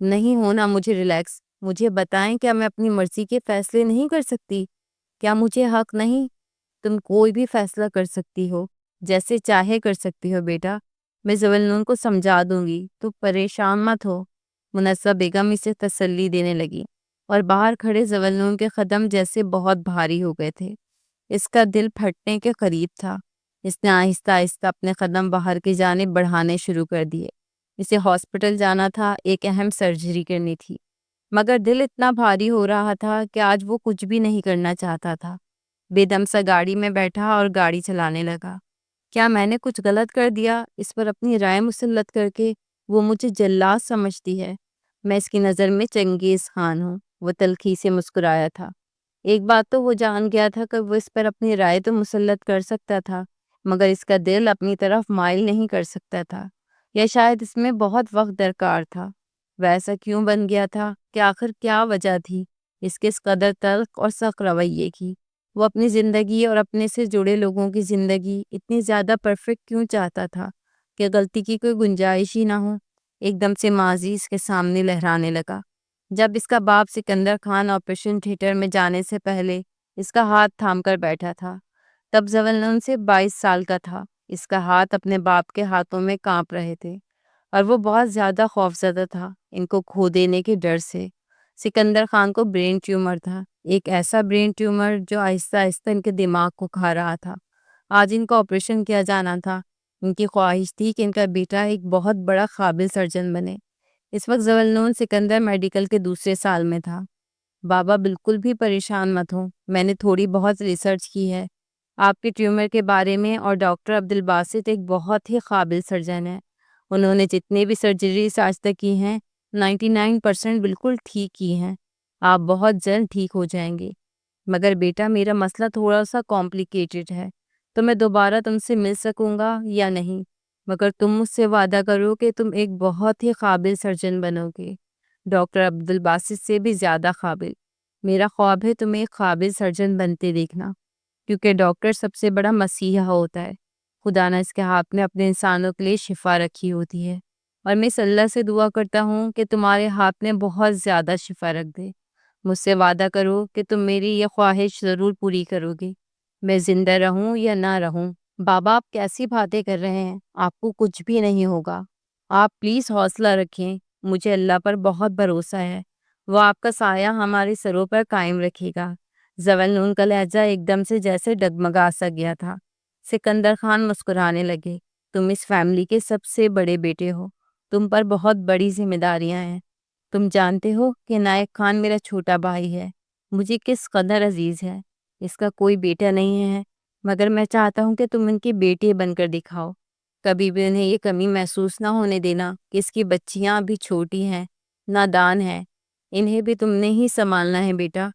نہیں ہونا مجھے ریلیکس۔ مجھے بتائیں، کیا میں اپنی مرضی کے فیصلے نہیں کر سکتی؟ کیا مجھے حق نہیں؟ تم کوئی بھی فیصلہ کر سکتی ہو، جیسے چاہے کر سکتی ہو بیٹا۔ میں زولنون کو سمجھا دوں گی، تو پریشان مت ہو۔ منزہ بیگم اسے تسلی دینے لگی، اور باہر کھڑے زولنون کے قدم جیسے بہت بھاری ہو گئے تھے۔ اس کا دل پھٹنے کے قریب تھا۔ اس نے آہستہ آہستہ اپنے قدم باہر کی جانب بڑھانے شروع کر دیے۔ اسے ہاسپٹل جانا تھا، ایک اہم سرجری کرنی تھی، مگر دل اتنا بھاری ہو رہا تھا کہ آج وہ کچھ بھی نہیں کرنا چاہتا تھا۔ بے دم سا گاڑی میں بیٹھا اور گاڑی چلانے لگا۔ کیا میں نے کچھ غلط کر دیا؟ اس پر اپنی رائے مسلط کر کے وہ مجھے جلاد سمجھتی ہے۔ میں اس کی نظر میں چنگیز خان ہوں۔ وہ تلخی سے مسکرایا تھا۔ ایک بات تو وہ جان گیا تھا کہ وہ اس پر اپنی رائے تو مسلط کر سکتا تھا، مگر اس کا دل اپنی طرف مائل نہیں کر سکتا تھا، یا شاید اس میں بہت وقت درکار تھا۔ ویسا کیوں بن گیا تھا؟ کہ آخر کیا وجہ تھی اس کے اس قدر تلخ اور سخت رویے کی؟ وہ اپنی زندگی اور اپنے سے جڑے لوگوں کی زندگی اتنی زیادہ پرفیکٹ کیوں چاہتا تھا کہ غلطی کی کوئی گنجائش ہی نہ ہو؟ ایک دم سے ماضی اس کے سامنے لہرانے لگا، جب اس کا باپ سکندر خان آپریشن تھیٹر میں جانے سے پہلے اس کا ہاتھ تھام کر بیٹھا تھا۔ تب زولنون سے 22 سال کا تھا۔ اس کا ہاتھ اپنے باپ کے ہاتھوں میں کانپ رہے تھے، اور وہ بہت زیادہ خوفزدہ تھا ان کو کھو دینے کے ڈر سے۔ سکندر خان کو برین ٹیومر تھا، ایک ایسا برین ٹیومر جو آہستہ آہستہ ان کے دماغ کو کھا رہا تھا۔ آج ان کا آپریشن کیا جانا تھا۔ ان کی خواہش تھی کہ ان کا بیٹا ایک بہت بڑا قابل سرجن بنے۔ اس وقت زولنون سکندر میڈیکل کے دوسرے سال میں تھا۔ بابا، بالکل بھی پریشان مت ہو، میں نے تھوڑی بہت ریسرچ کی ہے آپ کے ٹیومر کے بارے میں، اور ڈاکٹر عبدالباسط ایک بہت ہی قابل سرجن ہے۔ انہوں نے جتنے بھی سرجریز آج تک کی ہیں 99% بالکل ٹھیک کی ہیں۔ آپ بہت جلد ٹھیک ہو جائیں گے۔ مگر بیٹا، میرا مسئلہ تھوڑا سا کمپلیکیٹڈ ہے، تو میں دوبارہ تم سے مل سکوں گا یا نہیں؟ مگر تم مجھ سے وعدہ کرو کہ تم ایک بہت ہی قابل سرجن بنو گے، ڈاکٹر عبدالباسط سے بھی زیادہ قابل۔ میرا خواب ہے تمہیں ایک قابل سرجن بنتے دیکھنا، کیونکہ ڈاکٹر سب سے بڑا مسیحا ہوتا ہے۔ خدا نے اس کے ہاتھ میں اپنے انسانوں کے لیے شفا رکھی ہوتی ہے، اور میں اس اللہ سے دعا کرتا ہوں کہ تمہارے ہاتھ میں بہت زیادہ شفا رکھ دے۔ مجھ سے وعدہ کرو کہ تم میری یہ خواہش ضرور پوری کرو گے، میں زندہ رہوں یا نہ رہوں۔ بابا آپ کیسی باتیں کر رہے ہیں؟ آپ کو کچھ بھی نہیں ہوگا۔ آپ پلیز حوصلہ رکھیں، مجھے اللہ پر بہت بھروسہ ہے، وہ آپ کا سایہ ہمارے سروں پر قائم رکھے گا۔ زوالنون کا لہجہ ایک دم سے جیسے ڈگمگا سا گیا تھا۔ سکندر خان مسکرانے لگے۔ تم اس فیملی کے سب سے بڑے بیٹے ہو، تم پر بہت بڑی ذمہ داریاں ہیں۔ تم جانتے ہو کہ نائک خان میرا چھوٹا بھائی ہے، مجھے کس قدر عزیز ہے۔ اس کا کوئی بیٹا نہیں ہے، مگر میں چاہتا ہوں کہ تم ان کے بیٹے بن کر دکھاؤ۔ کبھی بھی انہیں یہ کمی محسوس نہ ہونے دینا کہ اس کی بچیاں ابھی چھوٹی ہیں، نادان ہیں۔ انہیں بھی تم نے ہی سنبھالنا ہے بیٹا،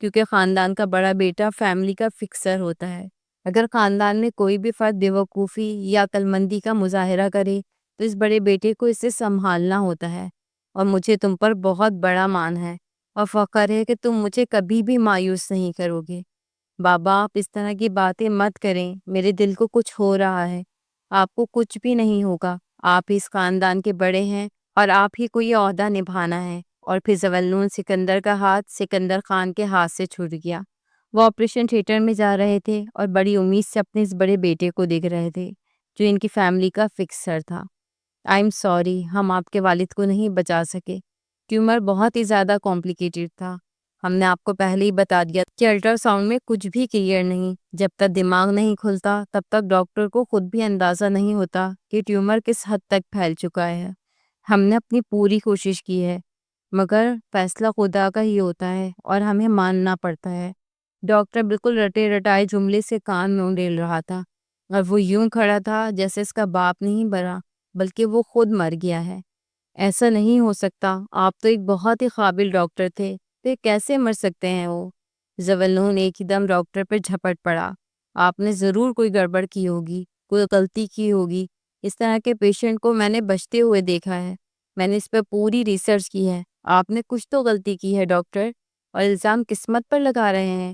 کیونکہ خاندان کا بڑا بیٹا فیملی کا فکسر ہوتا ہے۔ اگر خاندان میں کوئی بھی فرد بیوقوفی یا عقلمندی کا مظاہرہ کرے تو اس بڑے بیٹے کو اسے سنبھالنا ہوتا ہے۔ اور مجھے تم پر بہت بڑا مان ہے اور فخر ہے کہ تم مجھے کبھی بھی مایوس نہیں کرو گے۔ بابا آپ اس طرح کی باتیں مت کریں، میرے دل کو کچھ ہو رہا ہے۔ آپ کو کچھ بھی نہیں ہوگا، آپ اس خاندان کے بڑے ہیں اور آپ ہی کو یہ عہدہ نبھانا ہے۔ اور پھر زوالنون سکندر کا ہاتھ سکندر خان کے ہاتھ سے چھوٹ گیا۔ وہ آپریشن تھیٹر میں جا رہے تھے اور بڑی امید سے اپنے اس بڑے بیٹے کو دیکھ رہے تھے جو ان کی فیملی کا فکسر تھا۔ آئی ایم سوری، ہم آپ کے والد کو نہیں بچا سکے۔ ٹیومر بہت ہی زیادہ کمپلیکیٹڈ تھا۔ ہم نے آپ کو پہلے ہی بتا دیا کہ الٹرا ساؤنڈ میں کچھ بھی کلیئر نہیں۔ جب تک دماغ نہیں کھلتا تب تک ڈاکٹر کو خود بھی اندازہ نہیں ہوتا کہ ٹیومر کس حد تک پھیل چکا ہے۔ ہم نے اپنی پوری کوشش کی ہے، مگر فیصلہ خدا کا ہی ہوتا ہے اور ہمیں ماننا پڑتا ہے۔ ڈاکٹر بالکل رٹے رٹائے جملے سے کان میں ڈیل رہا تھا اور وہ یوں کھڑا تھا جیسے اس کا باپ نہیں مرا بلکہ وہ خود مر گیا ہے۔ ایسا نہیں ہو سکتا، آپ تو ایک بہت ہی قابل ڈاکٹر تھے، تو یہ کیسے مر سکتے ہیں وہ؟ زوالنون ایک ہی دم ڈاکٹر پر جھپٹ پڑا۔ آپ نے ضرور کوئی گڑبڑ کی ہوگی، کوئی غلطی کی ہوگی۔ اس طرح کے پیشنٹ کو میں نے بچتے ہوئے دیکھا ہے، میں نے اس پہ پوری ریسرچ کی ہے۔ آپ نے کچھ تو غلطی کی ہے ڈاکٹر، اور الزام قسمت پر لگا رہے ہیں۔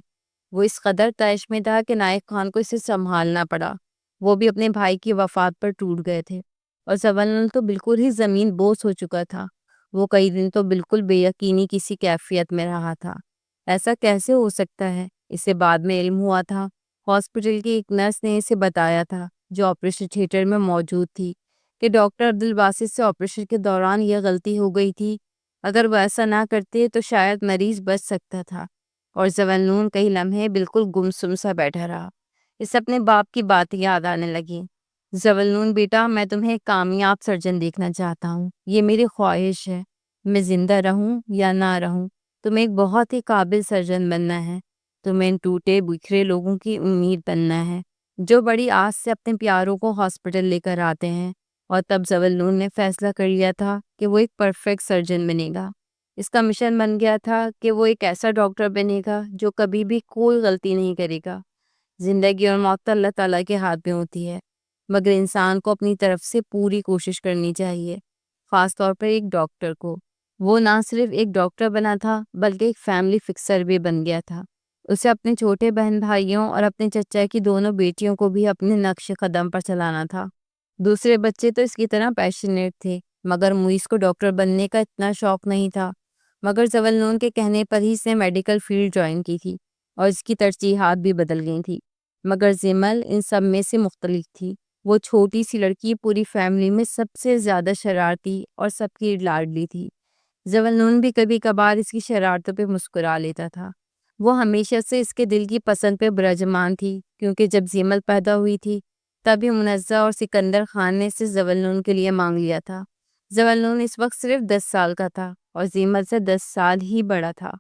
وہ اس قدر طیش میں تھا کہ نائک خان کو اسے سنبھالنا پڑا۔ وہ بھی اپنے بھائی کی وفات پر ٹوٹ گئے تھے، اور زوالنون تو بالکل ہی زمین بوس ہو چکا تھا۔ وہ کئی دن تو بالکل بے یقینی کسی کیفیت میں رہا تھا۔ ایسا کیسے ہو سکتا ہے؟ اسے بعد میں علم ہوا تھا۔ ہاسپٹل کی ایک نرس نے اسے بتایا تھا جو آپریشن تھیٹر میں موجود تھی، کہ ڈاکٹر عبدالباسط سے آپریشن کے دوران یہ غلطی ہو گئی تھی۔ اگر وہ ایسا نہ کرتے تو شاید مریض بچ سکتا تھا۔ اور زوالنون کئی لمحے بالکل گمسم سا بیٹھا رہا۔ اسے اپنے باپ کی بات یاد آنے لگی۔ زوالنون بیٹا، میں تمہیں ایک کامیاب سرجن دیکھنا چاہتا ہوں، یہ میری خواہش ہے۔ میں زندہ رہوں یا نہ رہوں، تمہیں ایک بہت ہی قابل سرجن بننا ہے۔ تمہیں ان ٹوٹے بکھرے لوگوں کی امید بننا ہے جو بڑی آس سے اپنے پیاروں کو ہاسپٹل لے کر آتے ہیں۔ اور تب زوالنون نے فیصلہ کر لیا تھا کہ وہ ایک پرفیکٹ سرجن بنے گا۔ اس کا مشن بن گیا تھا کہ وہ ایک ایسا ڈاکٹر بنے گا جو کبھی بھی کوئی غلطی نہیں کرے گا۔ زندگی اور موت تو اللہ تعالیٰ کے ہاتھ میں ہوتی ہے، مگر انسان کو اپنی طرف سے پوری کوشش کرنی چاہیے، خاص طور پر ایک ڈاکٹر کو۔ وہ نہ صرف ایک ڈاکٹر بنا تھا بلکہ ایک فیملی فکسر بھی بن گیا تھا۔ اسے اپنے چھوٹے بہن بھائیوں اور اپنے چچا کی دونوں بیٹیوں کو بھی اپنے نقش قدم پر چلانا تھا۔ دوسرے بچے تو اس کی طرح پیشنیٹ تھے، مگر موئیز کو ڈاکٹر بننے کا اتنا شوق نہیں تھا۔ مگر زوالنون کے کہنے پر ہی اس نے میڈیکل فیلڈ جوائن کی تھی اور اس کی ترجیحات بھی بدل گئی تھی۔ مگر زیمل ان سب میں سے مختلف تھی۔ وہ چھوٹی سی لڑکی پوری فیملی میں سب سے زیادہ شرارتی اور سب کی لاڈلی تھی۔ زوالنون بھی کبھی کبھار اس کی شرارتوں پہ مسکرا لیتا تھا۔ وہ ہمیشہ سے اس کے دل کی پسند پہ برجمان تھی، کیونکہ جب زیمل پیدا ہوئی تھی تبھی منزہ اور سکندر خان نے اسے زوالنون کے لیے مانگ لیا تھا۔ زوالنون اس وقت صرف 10 سال کا تھا اور زیمل سے 10 سال ہی بڑا تھا۔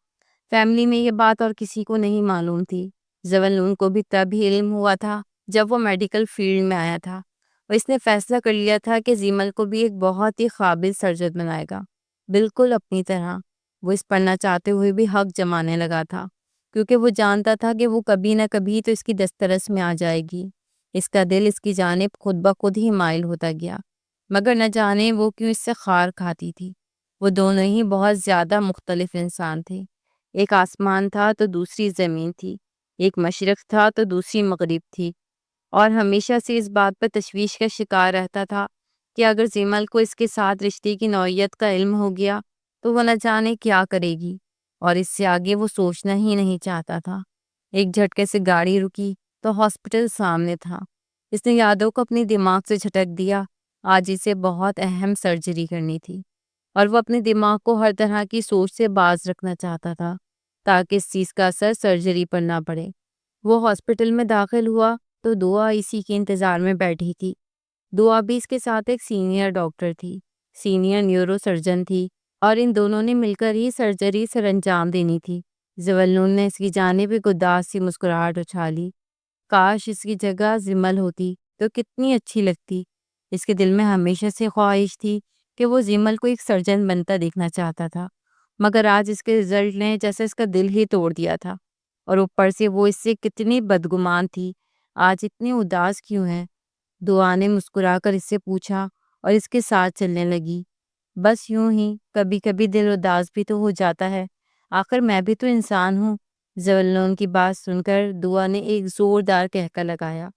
فیملی میں یہ بات اور کسی کو نہیں معلوم تھی۔ زوالنون کو بھی تب ہی علم ہوا تھا جب وہ میڈیکل فیلڈ میں آیا تھا، اور اس نے فیصلہ کر لیا تھا کہ زیمل کو بھی ایک بہت ہی قابل سرجن بنائے گا، بالکل اپنی طرح۔ وہ اس پر نہ چاہتے ہوئے بھی حق جمانے لگا تھا، کیونکہ وہ جانتا تھا کہ وہ کبھی نہ کبھی تو اس کی دسترس میں آ جائے گی۔ اس کا دل اس کی جانب خود بخود ہی مائل ہوتا گیا، مگر نہ جانے وہ کیوں اس سے خار کھاتی تھی۔ وہ دونوں ہی بہت زیادہ مختلف انسان تھے۔ ایک آسمان تھا تو دوسری زمین تھی، ایک مشرق تھا تو دوسری مغرب تھی، اور ہمیشہ سے اس بات پر تشویش کا شکار رہتا تھا کہ اگر زیمل کو اس کے ساتھ رشتے کی نوعیت کا علم ہو گیا تو وہ نہ جانے کیا کرے گی، اور اس سے آگے وہ سوچنا ہی نہیں چاہتا تھا۔ ایک جھٹکے سے گاڑی رکی تو ہاسپٹل سامنے تھا۔ اس نے یادوں کو اپنی دماغ سے جھٹک دیا۔ آج اسے بہت اہم سرجری کرنی تھی اور وہ اپنے دماغ کو ہر طرح کی سوچ سے باز رکھنا چاہتا تھا تاکہ اس چیز کا اثر سرجری پر نہ پڑے۔ وہ ہاسپٹل میں داخل ہوا تو دعا اسی کے انتظار میں بیٹھی تھی۔ دعا بھی اس کے ساتھ ایک سینئر ڈاکٹر تھی، سینئر نیورو سرجن تھی، اور ان دونوں نے مل کر ہی سرجری سر انجام دینی تھی۔ زولنون نے اس کی جانب ایک اداس سی مسکراہٹ اچھالی۔ کاش اس کی جگہ زمل ہوتی تو کتنی اچھی لگتی۔ اس کے دل میں ہمیشہ سے خواہش تھی کہ وہ زمل کو ایک سرجن بنتا دیکھنا چاہتا تھا، مگر آج اس کے رزلٹ نے جیسے اس کا دل ہی توڑ دیا تھا، اور اوپر سے وہ اس سے کتنی بدگمان تھی۔ آج اتنی اداس کیوں ہے؟ دعا نے مسکرا کر اس سے پوچھا اور اس کے ساتھ چلنے لگی۔ بس یوں ہی، کبھی کبھی دل اداس بھی تو ہو جاتا ہے، آخر میں بھی تو انسان ہوں۔ زولنون کی بات سن کر دعا نے ایک زوردار کہکا لگایا۔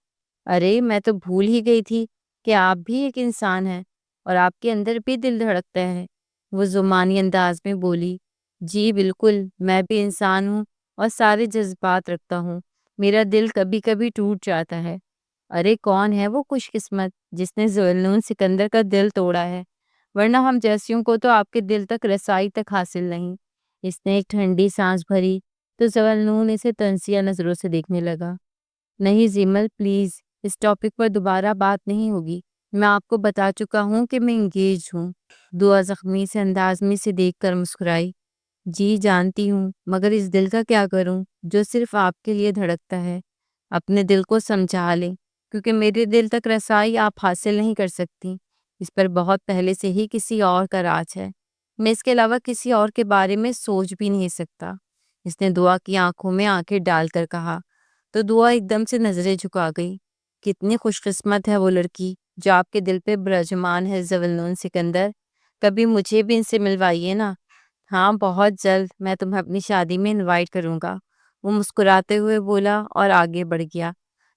ارے میں تو بھول ہی گئی تھی کہ آپ بھی ایک انسان ہیں اور آپ کے اندر بھی دل دھڑکتا ہے۔ وہ زمانی انداز میں بولی، جی بالکل، میں بھی انسان ہوں اور سارے جذبات رکھتا ہوں۔ میرا دل کبھی کبھی ٹوٹ جاتا ہے۔ ارے کون ہے وہ خوش قسمت جس نے ذوالنون سکندر کا دل توڑا ہے، ورنہ ہم جیسیوں کو تو آپ کے دل تک رسائی تک حاصل نہیں۔ اس نے ایک ٹھنڈی سانس بھری تو ذوالنون اسے تنزیہ نظروں سے دیکھنے لگا۔ نہیں زیمل، پلیز اس ٹاپک پر دوبارہ بات نہیں ہوگی، میں آپ کو بتا چکا ہوں کہ میں انگیج ہوں۔ دعا زخمی سے انداز میں سے دیکھ کر مسکرائی۔ جی جانتی ہوں، مگر اس دل کا کیا کروں جو صرف آپ کے لیے دھڑکتا ہے؟ اپنے دل کو سمجھا لیں، کیونکہ میرے دل تک رسائی آپ حاصل نہیں کر سکتی۔ اس پر بہت پہلے سے ہی کسی اور کا راج ہے، میں اس کے علاوہ کسی اور کے بارے میں سوچ بھی نہیں سکتا۔ اس نے دعا کی آنکھوں میں آنکھیں ڈال کر کہا، تو دعا ایک دم سے نظریں جھکا گئی۔ کتنی خوش قسمت ہے وہ لڑکی جو آپ کے دل پہ برجمان ہے ذوالنون سکندر، کبھی مجھے بھی ان سے ملوائیے نا۔ ہاں بہت جلد میں تمہیں اپنی شادی میں انوائٹ کروں گا، وہ مسکراتے ہوئے بولا اور آگے بڑھ گیا۔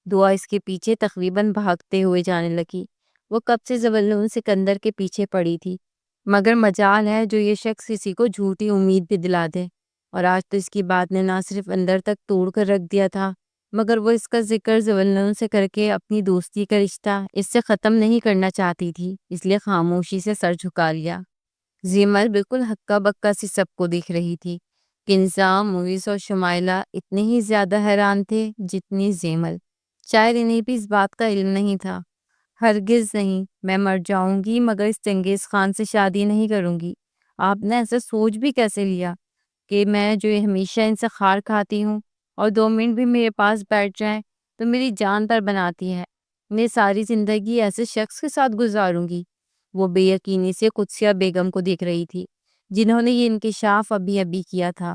دعا اس کے پیچھے تقریباً بھاگتے ہوئے جانے لگی۔ وہ کب سے ذوالنون سکندر کے پیچھے پڑی تھی، مگر مجال ہے جو یہ شخص کسی کو جھوٹی امید بھی دلا دے، اور آج تو اس کی بات نے نہ صرف اندر تک توڑ کر رکھ دیا تھا، مگر وہ اس کا ذکر ذوالنون سے کر کے اپنی دوستی کا رشتہ اس سے ختم نہیں کرنا چاہتی تھی، اس لیے خاموشی سے سر جھکا لیا۔ زیمل بالکل ہکا بکا سی سب کو دیکھ رہی تھی۔ کنزا، موئز اور شمائلہ اتنے ہی زیادہ حیران تھے جتنی زیمل۔ شاید انہیں بھی اس بات کا علم نہیں تھا۔ ہرگز نہیں، میں مر جاؤں گی مگر اس چنگیز خان سے شادی نہیں کروں گی۔ آپ نے ایسا سوچ بھی کیسے لیا کہ میں جو ہمیشہ ان سے خار کھاتی ہوں اور 2 منٹ بھی میرے پاس بیٹھ جائیں تو میری جان پر بناتی ہے، میں ساری زندگی ایسے شخص کے ساتھ گزاروں گی؟ وہ بے یقینی سے قدسیہ بیگم کو دیکھ رہی تھی، جنہوں نے یہ انکشاف ابھی ابھی کیا تھا۔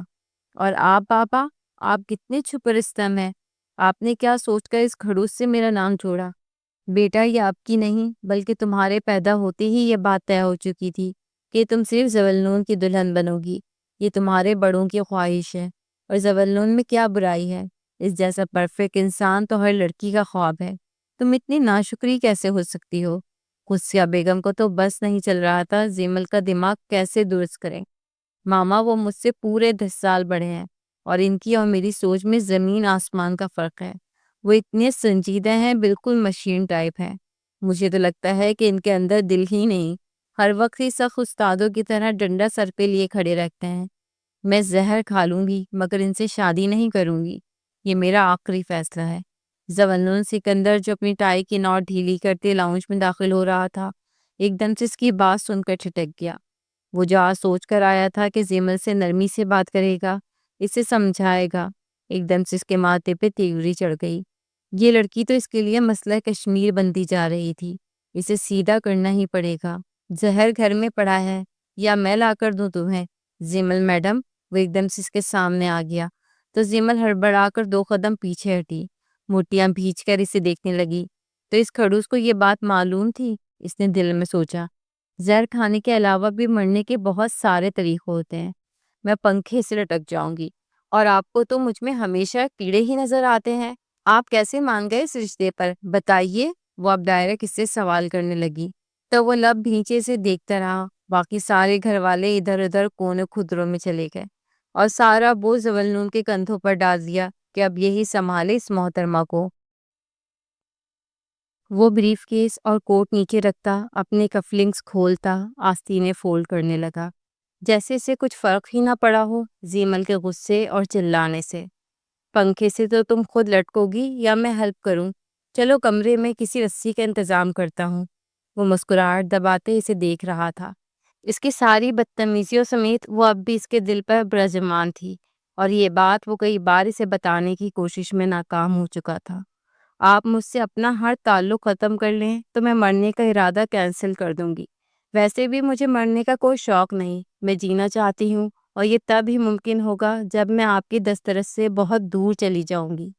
اور آپ بابا، آپ کتنے چھپ رستم ہیں، آپ نے کیا سوچ کر اس کھڑوس سے میرا نام جوڑا؟ بیٹا یہ آپ کی نہیں بلکہ تمہارے پیدا ہوتے ہی یہ بات طے ہو چکی تھی کہ تم صرف ذوالنون کی دلہن بنو گی، یہ تمہارے بڑوں کی خواہش ہے، اور ذوالنون میں کیا برائی ہے؟ اس جیسا پرفیکٹ انسان تو ہر لڑکی کا خواب ہے، تم اتنی ناشکری کیسے ہو سکتی ہو؟ قدسیہ بیگم کو تو بس نہیں چل رہا تھا زیمل کا دماغ کیسے درست کریں۔ ماما وہ مجھ سے پورے 10 سال بڑے ہیں اور ان کی اور میری سوچ میں زمین آسمان کا فرق ہے۔ وہ اتنے سنجیدہ ہیں، بالکل مشین ٹائپ ہیں۔ مجھے تو لگتا ہے کہ ان کے اندر دل ہی نہیں، ہر وقت ہی سخت استادوں کی طرح ڈنڈا سر پہ لیے کھڑے رہتے ہیں۔ میں زہر کھا لوں گی مگر ان سے شادی نہیں کروں گی، یہ میرا آخری فیصلہ ہے۔ ذوالنون سکندر جو اپنی ٹائی کی نوٹ ڈھیلی کرتے لاؤنج میں داخل ہو رہا تھا، ایک دم سے اس کی بات سن کر ٹھٹک گیا۔ وہ جو آج سوچ کر آیا تھا کہ زیمل سے نرمی سے بات کرے گا، اسے سمجھائے گا، ایک دم سے اس کے ماتھے پہ تیوری چڑھ گئی۔ یہ لڑکی تو اس کے لیے مسئلہ کشمیر بنتی جا رہی تھی، اسے سیدھا کرنا ہی پڑے گا۔ زہر گھر میں پڑا ہے یا میں لا کر دوں تمہیں؟ زیمل میڈم، وہ ایک دم سے اس کے سامنے آ گیا تو زیمل ہڑبڑا کر 2 قدم پیچھے ہٹی، موٹیاں بھیج کر اسے دیکھنے لگی۔ تو اس کھڑوس کو یہ بات معلوم تھی، اس نے دل میں سوچا۔ زہر کھانے کے علاوہ بھی مرنے کے بہت سارے طریقے ہوتے ہیں، میں پنکھے سے لٹک جاؤں گی، اور آپ کو تو مجھ میں ہمیشہ کیڑے ہی نظر آتے ہیں۔ آپ کیسے مان گئے اس رشتے پر، بتائیے؟ وہ اب ڈائریکٹ اس سے سوال کرنے لگی۔ تو وہ لب بھینچے سے دیکھتا رہا۔ باقی سارے گھر والے ادھر ادھر کونے خدروں میں چلے گئے اور سارا بوجھ ذوالنون کے کندھوں پر ڈال دیا کہ اب یہی سنبھالے اس محترمہ کو۔ وہ بریف کیس اور کوٹ نیچے رکھتا، اپنے کفلنگس کھولتا، آستینیں فولڈ کرنے لگا، جیسے اسے کچھ فرق ہی نہ پڑا ہو زیمل کے غصے اور چلانے سے۔ پنکھے سے تو تم خود لٹکو گی یا میں ہیلپ کروں؟ چلو کمرے میں کسی رسی کا انتظام کرتا ہوں۔ وہ مسکراہٹ دباتے اسے دیکھ رہا تھا۔ اس کی ساری بدتمیزیوں سمیت وہ اب بھی اس کے دل پر برجمان تھی، اور یہ بات وہ کئی بار اسے بتانے کی کوشش میں ناکام ہو چکا تھا۔ آپ مجھ سے اپنا ہر تعلق ختم کر لیں تو میں مرنے کا ارادہ کینسل کر دوں گی۔ ویسے بھی مجھے مرنے کا کوئی شوق نہیں، میں جینا چاہتی ہوں، اور یہ تب ہی ممکن ہوگا جب میں آپ کی دسترس سے بہت دور چلی جاؤں گی۔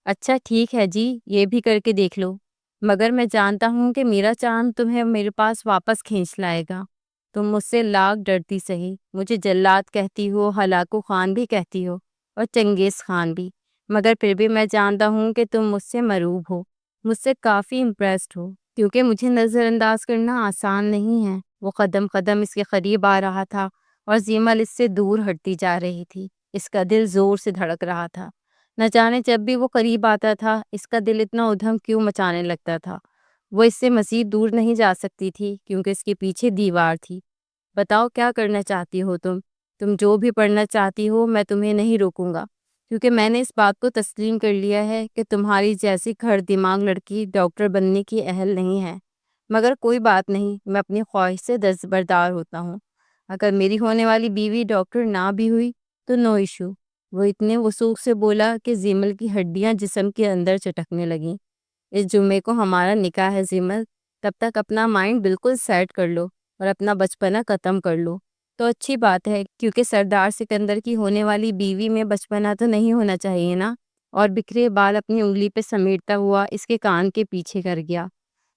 اچھا ٹھیک ہے جی، یہ بھی کر کے دیکھ لو، مگر میں جانتا ہوں کہ میرا چاند تمہیں میرے پاس واپس کھینچ لائے گا۔ تم مجھ سے لاکھ ڈرتی سہی، مجھے جلاد کہتی ہو، ہلاکو خان بھی کہتی ہو، اور چنگیز خان بھی، مگر پھر بھی میں جانتا ہوں کہ تم مجھ سے مرعوب ہو، مجھ سے کافی امپریسڈ ہو، کیونکہ مجھے نظر انداز کرنا آسان نہیں ہے۔ وہ قدم قدم اس کے قریب آ رہا تھا، اور زیمل اس سے دور ہٹتی جا رہی تھی۔ اس کا دل زور سے دھڑک رہا تھا۔ نہ جانے جب بھی وہ قریب آتا تھا اس کا دل اتنا ادھم کیوں مچانے لگتا تھا۔ وہ اس سے مزید دور نہیں جا سکتی تھی کیونکہ اس کے پیچھے دیوار تھی۔ بتاؤ کیا کرنا چاہتی ہو تم جو بھی پڑھنا چاہتی ہو میں تمہیں نہیں روکوں گا، کیونکہ میں نے اس بات کو تسلیم کر لیا ہے کہ تمہاری جیسی کھڑ دماغ لڑکی ڈاکٹر بننے کی اہل نہیں ہے۔ مگر کوئی بات نہیں، میں اپنی خواہش سے دستبردار ہوتا ہوں۔ اگر میری ہونے والی بیوی ڈاکٹر نہ بھی ہوئی تو نو ایشو۔ وہ اتنے وثوق سے بولا کہ زیمل کی ہڈیاں جسم کے اندر چٹکنے لگیں۔ اس جمعے کو ہمارا نکاح ہے زیمل، تب تک اپنا مائنڈ بالکل سیٹ کر لو اور اپنا بچپنا ختم کر لو تو اچھی بات ہے، کیونکہ سردار سکندر کی ہونے والی بیوی میں بچپنا تو نہیں ہونا چاہیے نا۔ اور بکھرے بال اپنی انگلی پہ سمیٹتا ہوا اس کے کان کے پیچھے کر گیا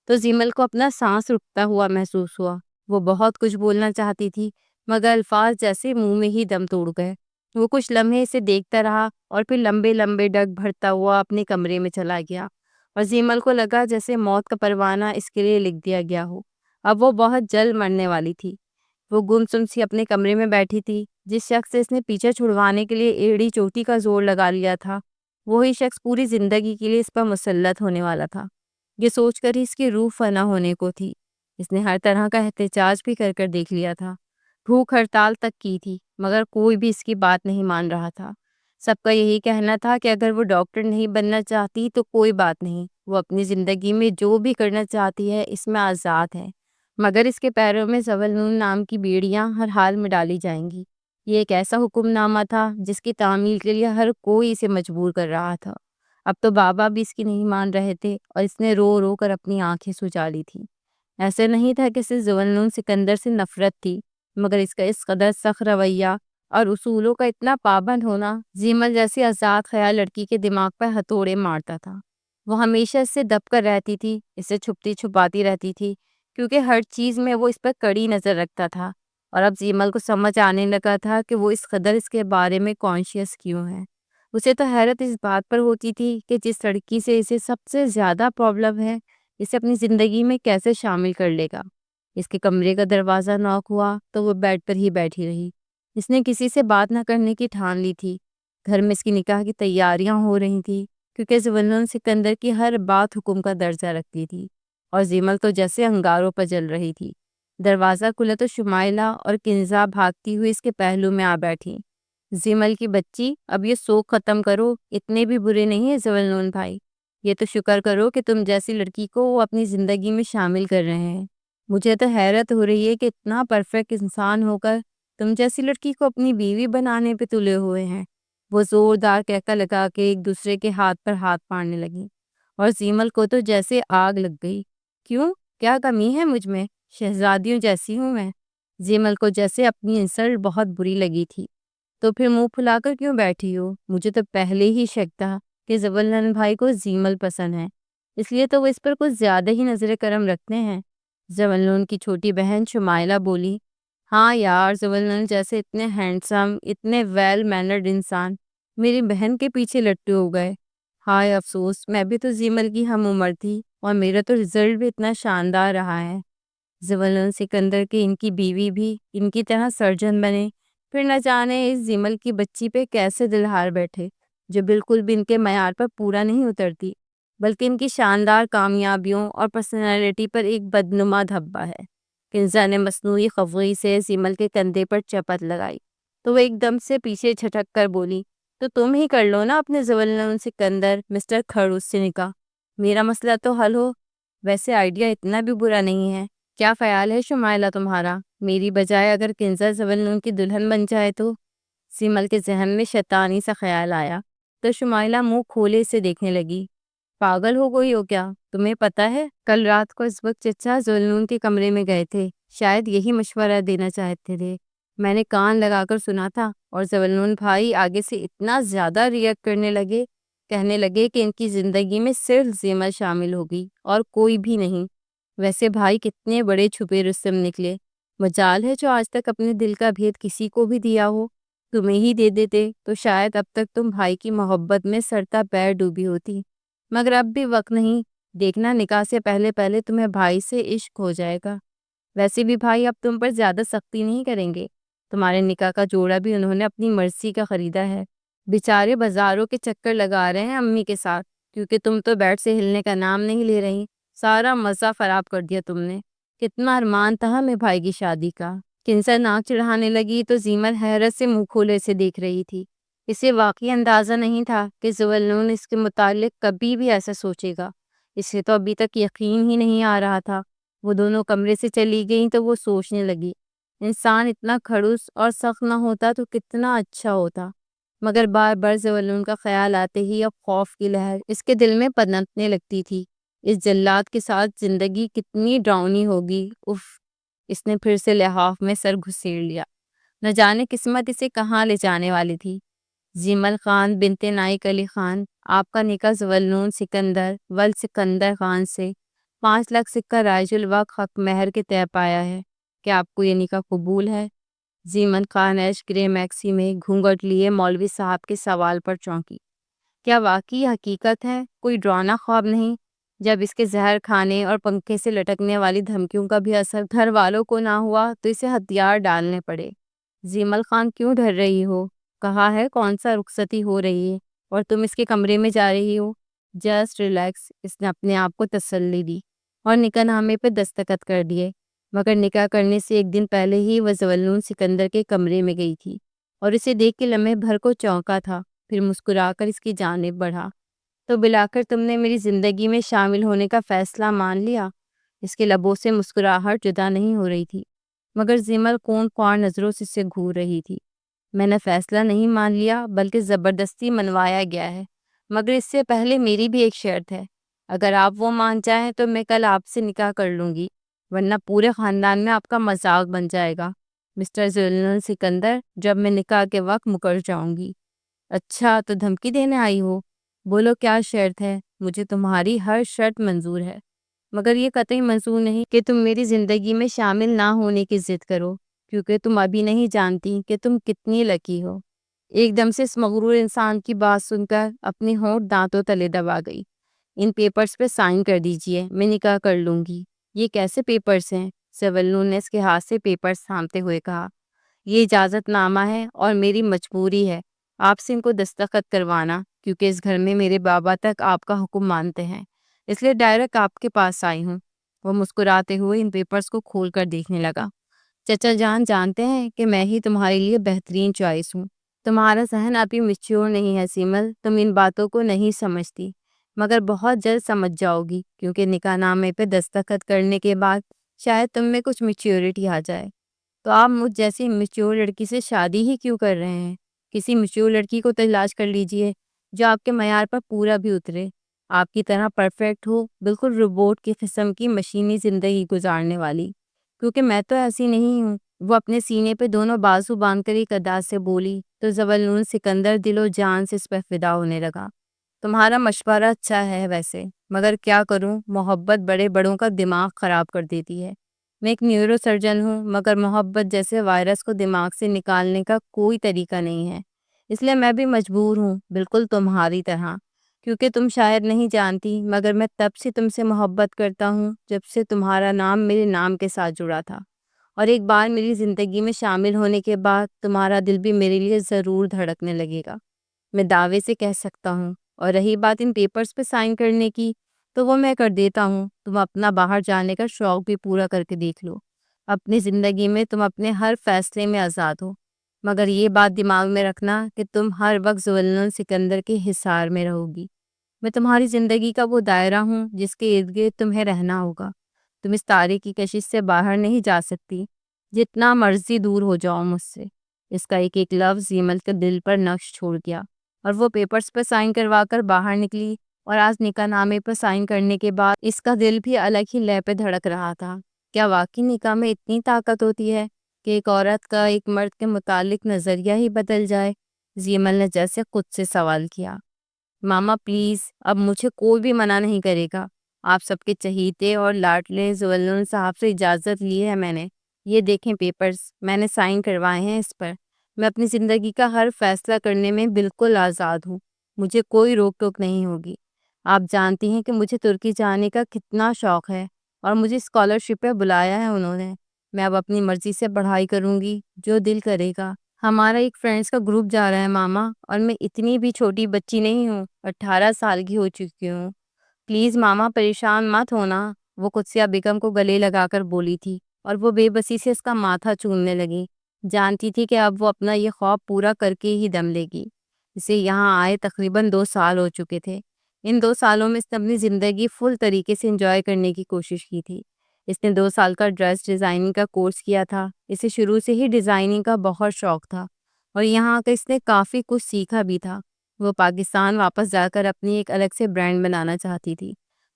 تو زیمل کو اپنا سانس رکتا ہوا محسوس ہوا۔ وہ بہت کچھ بولنا چاہتی تھی مگر الفاظ جیسے منہ میں ہی دم توڑ گئے۔ وہ کچھ لمحے اسے دیکھتا رہا اور پھر لمبے لمبے ڈگ بھرتا ہوا اپنے کمرے میں چلا گیا، اور زیمل کو لگا جیسے موت کا پروانہ اس کے لیے لکھ دیا گیا ہو۔ اب وہ بہت جلد مرنے والی تھی۔ وہ گمسم سی اپنے کمرے میں بیٹھی تھی۔ جس شخص سے اس نے پیچھے چھڑوانے کے لیے ایڑی چوٹی کا زور لگا لیا تھا، وہی شخص پوری زندگی کے لیے اس پر مسلط ہونے والا تھا۔ یہ سوچ کر ہی اس کی روح فنا ہونے کو تھی۔ اس نے ہر طرح کا احتجاج بھی کر کر دیکھ لیا تھا، بھوک ہڑتال تک کی تھی، مگر کوئی بھی اس کی بات نہیں مان رہا تھا۔ سب کا یہی کہنا تھا کہ اگر وہ ڈاکٹر نہیں بننا چاہتی تو کوئی بات نہیں، وہ اپنی زندگی میں جو بھی کرنا چاہتی ہے اس میں آزاد ہے، مگر اس کے پیروں میں زولنون نام کی بیڑیاں ہر حال میں ڈالی جائیں گی۔ یہ ایک ایسا حکم نامہ تھا جس کی تعمیل کے لیے ہر کوئی اسے مجبور کر رہا تھا۔ اب تو بابا بھی اس کی نہیں مان رہے تھے اور اس نے رو رو کر اپنی آنکھیں سجا لی تھی۔ ایسے نہیں تھا کہ اسے زولنون سکندر سے نفرت تھی، مگر اس کا اس قدر سخت رویہ اور اصولوں کا اتنا پابند ہونا زیمل جیسی آزاد خیال لڑکی کے دماغ پر ہتھوڑے مارتا تھا۔ وہ ہمیشہ اس سے دب کر رہتی تھی، اسے چھپتی چھپاتی رہتی تھی، کیونکہ ہر چیز میں وہ اس پر کڑی نظر رکھتا تھا، اور اب زیمل کو سمجھ آنے لگا تھا کہ وہ اس قدر اس کے بارے میں کانشیس کیوں ہے۔ اسے تو حیرت اس بات پر ہوتی تھی کہ جس لڑکی سے اسے سب سے زیادہ پرابلم ہے اسے اپنی زندگی میں کیسے شامل کر لے گا۔ اس کے کمرے کا دروازہ ناک ہوا تو وہ بیڈ پر ہی بیٹھی رہی۔ اس نے کسی سے بات نہ کرنے کی ٹھان لی تھی۔ گھر میں اس کی نکاح کی تیاریاں ہو رہی تھی، کیونکہ زولنون سکندر کی ہر بات حکم کا درجہ رکھتی تھی، اور زیمل تو جیسے انگاروں پر جل رہی تھی۔ دروازہ کھلا تو شمائلہ اور کنزا بھاگتی ہوئی اس کے پہلو میں آ بیٹھی۔ زیمل کی بچی، اب یہ سوگ ختم کرو، اتنے بھی برے نہیں ہیں زولنون بھائی۔ یہ تو شکر کرو کہ تم جیسی لڑکی کو وہ اپنی زندگی میں شامل کر رہے ہیں۔ مجھے تو حیرت ہو رہی ہے کہ اتنا پرفیکٹ انسان ہو کر تم جیسی لڑکی کو اپنی بیوی بنانے پہ تلے ہوئے ہیں۔ وہ زوردار کہکا لگا کے ایک دوسرے کے ہاتھ پر ہاتھ مارنے لگی، اور زیمل کو تو جیسے آگ لگ گئی۔ کیوں؟ کیا کمی ہے مجھ میں؟ شہزادیوں جیسی ہوں میں؟ زیمل کو جیسے اپنی انسلٹ بہت بری لگی تھی۔ تو پھر منہ پھلا کر کیوں بیٹھی ہو؟ مجھے تو پہلے ہی شک تھا کہ زولنون بھائی کو زیمل پسند ہے، اس لیے تو وہ اس پر کچھ زیادہ ہی نظر کرم رکھتے ہیں۔ زولنون کی چھوٹی بہن شمائلہ بولی، ہاں یار، زولنون جیسے اتنے ہینڈسم، اتنے ویل مینرڈ انسان میری بہن کے پیچھے لٹے ہو گئے۔ ہائے افسوس، میں بھی تو زیمل کی ہم عمر تھی اور میرا تو رزلٹ بھی اتنا شاندار رہا ہے۔ زولنون سکندر کی ان کی بیوی بھی ان کی طرح سرجن بنے، پھر نہ جانے اس زیمل کی بچی پہ کیسے دل ہار بیٹھے جو بالکل بھی ان کے معیار پر پورا نہیں اترتی۔ بلکہ ان کی شاندار کامیابیوں اور پرسنالٹی پر ایک بدنما دھبا ہے۔ کنزا نے مصنوعی خفگی سے سیمل کے کندھے پر چپت لگائی تو وہ ایک دم سے پیچھے جھٹک کر بولی، تو تم ہی کر لو نا اپنے زبلون سکندر مسٹر خڑوس سے نکاح، میرا مسئلہ تو حل ہو۔ ویسے آئیڈیا اتنا بھی برا نہیں ہے، کیا خیال ہے شمائلہ تمہارا؟ میری بجائے اگر کنزا زبلون کی دلہن بن جائے تو؟ سیمل کے ذہن میں شیطانی سا خیال آیا تو شمائلہ منہ کھولے سے دیکھنے لگی۔ پاگل ہو گئی ہو کیا؟ تمہیں پتہ ہے کل رات کو اس وقت چچا زبلون کے کمرے میں گئے تھے، شاید یہی مشورہ دینا چاہتے تھے، میں نے کان لگا کر سنا تھا، اور زبلون بھائی آگے سے اتنا زیادہ ریئیکٹ کرنے لگے، کہنے لگے کہ ان کی زندگی میں صرف زیمل شامل ہوگی اور کوئی بھی نہیں۔ ویسے بھائی کتنے بڑے چھپے رستم نکلے، مجال ہے جو آج تک اپنے دل کا بھید کسی کو بھی دیا ہو، تمہیں ہی دے دیتے تو شاید اب تک تم بھائی کی محبت میں سرتا پیر ڈوبی ہوتی، مگر اب بھی وقت نہیں، دیکھنا نکاح سے پہلے پہلے تمہیں بھائی سے عشق ہو جائے گا۔ ویسے بھی بھائی اب تم پر زیادہ سختی نہیں کریں گے، تمہارے نکاح کا جوڑا بھی انہوں نے اپنی مرضی کا خریدا ہے، بیچارے بازاروں کے چکر لگا رہے ہیں امی کے ساتھ، کیونکہ تم تو بیڈ سے ہلنے کا نام نہیں لے رہی، سارا مزہ خراب کر دیا تم نے۔ کتنا ارمان تھا ہمیں بھائی کی شادی کا۔ کنسر ناک چڑھانے لگی تو زیمل حیرت سے منہ کھولے سے دیکھ رہی تھی، اسے واقعی اندازہ نہیں تھا کہ زبلون اس کے متعلق کبھی بھی ایسا سوچے گا، اسے تو ابھی تک یقین ہی نہیں آ رہا تھا۔ وہ دونوں کمرے سے چلی گئیں تو وہ سوچنے لگی، انسان اتنا کھڑوس اور سخت نہ ہوتا تو کتنا اچھا ہوتا، مگر بار بار زبلون کا خیال آتے ہی اب خوف کی لہر اس کے دل میں پنپنے لگتی تھی۔ اس جلاد کے ساتھ زندگی کتنی ڈراؤنی ہوگی، اف۔ اس نے پھر سے لحاف میں سر گھسیڑ لیا، نہ جانے قسمت اسے کہاں لے جانے والی تھی۔ زیمل خان بنت نائک علی خان، آپ کا نکاح زبلون سکندر ول سکندر خان سے 5 لاکھ سکہ رائج الوقت حق مہر کے طے پایا ہے، کیا آپ کو یہ نکاح قبول ہے؟ زیمل خان ایش گرے میکسی میں گھونگھٹ لیے مولوی صاحب کے سوال پر چونکی۔ کیا واقعی حقیقت ہے، کوئی ڈرانا خواب نہیں؟ جب اس کے زہر کھانے اور پنکھے سے لٹکنے والی دھمکیوں کا بھی اثر گھر والوں کو نہ ہوا تو اسے ہتھیار ڈالنے پڑے۔ زیمل خان کیوں ڈر رہی ہو؟ کہا ہے کون سا رخصتی ہو رہی ہے اور تم اس کے کمرے میں جا رہی ہو؟ جسٹ ریلیکس، اس نے اپنے آپ کو تسلی دی اور نکاح نامے پہ دستخط کر دیے۔ مگر نکاح کرنے سے ایک دن پہلے ہی وہ زبلون سکندر کے کمرے میں گئی تھی اور اسے دیکھ کے لمحے بھر کو چونکا تھا، پھر مسکرا کر اس کی جانب بڑھا، تو بلا کر تم نے میری زندگی میں شامل ہونے کا فیصلہ مان لیا؟ اس کے لبوں سے مسکراہٹ جدا نہیں ہو رہی تھی، مگر زیمل کون خوار نظروں سے اسے گھور رہی تھی۔ میں نے فیصلہ نہیں مان لیا بلکہ زبردستی منوایا گیا ہے، مگر اس سے پہلے میری بھی ایک شرط ہے، اگر آپ وہ مان جائیں تو میں کل آپ سے نکاح کر لوں گی، ورنہ پورے خاندان میں آپ کا مذاق بن جائے گا مسٹر زبلون سکندر، جب میں نکاح کے وقت مکر جاؤں گی۔ اچھا، تو دھمکی دینے آئی ہو؟ بولو کیا شرط ہے، مجھے تمہاری ہر شرط منظور ہے، مگر یہ قطعی منظور نہیں کہ تم میری زندگی میں شامل نہ ہونے کی ضد کرو، کیونکہ تم ابھی نہیں جانتی کہ تم کتنی لکی ہو۔ ایک دم سے اس مغرور انسان کی بات سن کر اپنی ہونٹ دانتوں تلے دبا گئی۔ ان پیپرز پہ سائن کر دیجئے، میں نکاح کر لوں گی۔ یہ کیسے پیپرز ہیں؟ زبلون نے اس کے ہاتھ سے پیپرز تھامتے ہوئے کہا، یہ اجازت نامہ ہے اور میری مجبوری ہے آپ سے ان کو دستخط کروانا، کیونکہ اس گھر میں میرے بابا تک آپ کا حکم مانتے ہیں، اس لیے ڈائریکٹ آپ کے پاس آئی ہوں۔ وہ مسکراتے ہوئے ان پیپرز کو کھول کر دیکھنے لگا۔ چچا جان جانتے ہیں کہ میں ہی تمہارے لیے بہترین چوائس ہوں۔ تمہارا ذہن ابھی میچور نہیں ہے سیمل، تم ان باتوں کو نہیں سمجھتی، مگر بہت جلد سمجھ جاؤ گی، کیونکہ نکاح نامے پہ دستخط کرنے کے بعد شاید تم میں کچھ میچیورٹی آ جائے۔ تو آپ مجھ جیسی میچور لڑکی سے شادی ہی کیوں کر رہے ہیں؟ کسی میچور لڑکی کو تلاش کر لیجئے جو آپ کے معیار پر پورا بھی اترے، آپ کی طرح پرفیکٹ ہو، بالکل روبوٹ کی قسم کی مشینی زندگی گزارنے والی، کیونکہ میں تو ایسی نہیں ہوں۔ وہ اپنے سینے پہ دونوں بازو باندھ کر ایک ادا سے بولی تو زبلون سکندر دل و جان سے اس پر فدا ہونے لگا۔ تمہارا مشورہ اچھا ہے ویسے، مگر کیا کروں، محبت بڑے بڑوں کا دماغ خراب کر دیتی ہے۔ میں ایک نیورو سرجن ہوں، مگر محبت جیسے وائرس کو دماغ سے نکالنے کا کوئی طریقہ نہیں ہے، اس لیے میں بھی مجبور ہوں، بالکل تمہاری طرح۔ کیونکہ تم شاید نہیں جانتی، مگر میں تب سے تم سے محبت کرتا ہوں جب سے تمہارا نام میرے نام کے ساتھ جڑا تھا، اور ایک بار میری زندگی میں شامل ہونے کے بعد تمہارا دل بھی میرے لیے ضرور دھڑکنے لگے گا۔ میں دعوے سے کہہ سکتا ہوں اور رہی بات ان پیپرز پہ سائن کرنے کی، تو وہ میں کر دیتا ہوں، تم اپنا باہر جانے کا شوق بھی پورا کر کے دیکھ لو۔ اپنی زندگی میں تم اپنے ہر فیصلے میں آزاد ہو، مگر یہ بات دماغ میں رکھنا کہ تم ہر وقت زویلن سکندر کے حصار میں رہو گی۔ میں تمہاری زندگی کا وہ دائرہ ہوں جس کے ارد گرد تمہیں رہنا ہوگا۔ تم اس تاریخی کشش سے باہر نہیں جا سکتی، جتنا مرضی دور ہو جاؤ مجھ سے۔ اس کا ایک ایک لفظ زیمل کے دل پر نقش چھوڑ گیا، اور وہ پیپرز پر سائن کروا کر باہر نکلی، اور آج نکاح نامے پر سائن کرنے کے بعد اس کا دل بھی الگ ہی لے پہ دھڑک رہا تھا۔ کیا واقعی نکاح میں اتنی طاقت ہوتی ہے کہ ایک عورت کا ایک مرد کے متعلق نظریہ ہی بدل جائے؟ زیمل نے جیسے خود سے سوال کیا۔ ماما پلیز، اب مجھے کوئی بھی منع نہیں کرے گا۔ آپ سب کے چہیتے اور لاڈلے زویلن صاحب سے اجازت لی ہے میں نے۔ یہ دیکھیں پیپرز، میں نے سائن کروائے ہیں اس پر۔ میں اپنی زندگی کا ہر فیصلہ کرنے میں بالکل آزاد ہوں، مجھے کوئی روک ٹوک نہیں ہوگی۔ آپ جانتی ہیں کہ مجھے ترکی جانے کا کتنا شوق ہے، اور مجھے اسکالرشپ پہ بلایا ہے انہوں نے۔ میں اب اپنی مرضی سے پڑھائی کروں گی، جو دل کرے گا۔ ہمارا ایک فرینڈس کا گروپ جا رہا ہے ماما، اور میں اتنی بھی چھوٹی بچی نہیں ہوں، 18 سال کی ہو چکی ہوں۔ پلیز ماما پریشان مت ہونا، وہ قدسیہ بیگم کو گلے لگا کر بولی تھی، اور وہ بے بسی سے اس کا ماتھا چومنے لگی۔ جانتی تھی کہ اب وہ اپنا یہ خواب پورا کر کے ہی دم لے گی۔ اسے یہاں آئے تقریباً 2 سال ہو چکے تھے۔ ان 2 سالوں میں اس نے اپنی زندگی فل طریقے سے انجوائے کرنے کی کوشش کی تھی۔ اس نے 2 سال کا ڈریس ڈیزائننگ کا کورس کیا تھا۔ اسے شروع سے ہی ڈیزائننگ کا بہت شوق تھا، اور یہاں آ کر اس نے کافی کچھ سیکھا بھی تھا۔ وہ پاکستان واپس جا کر اپنی ایک الگ سے برانڈ بنانا چاہتی تھی۔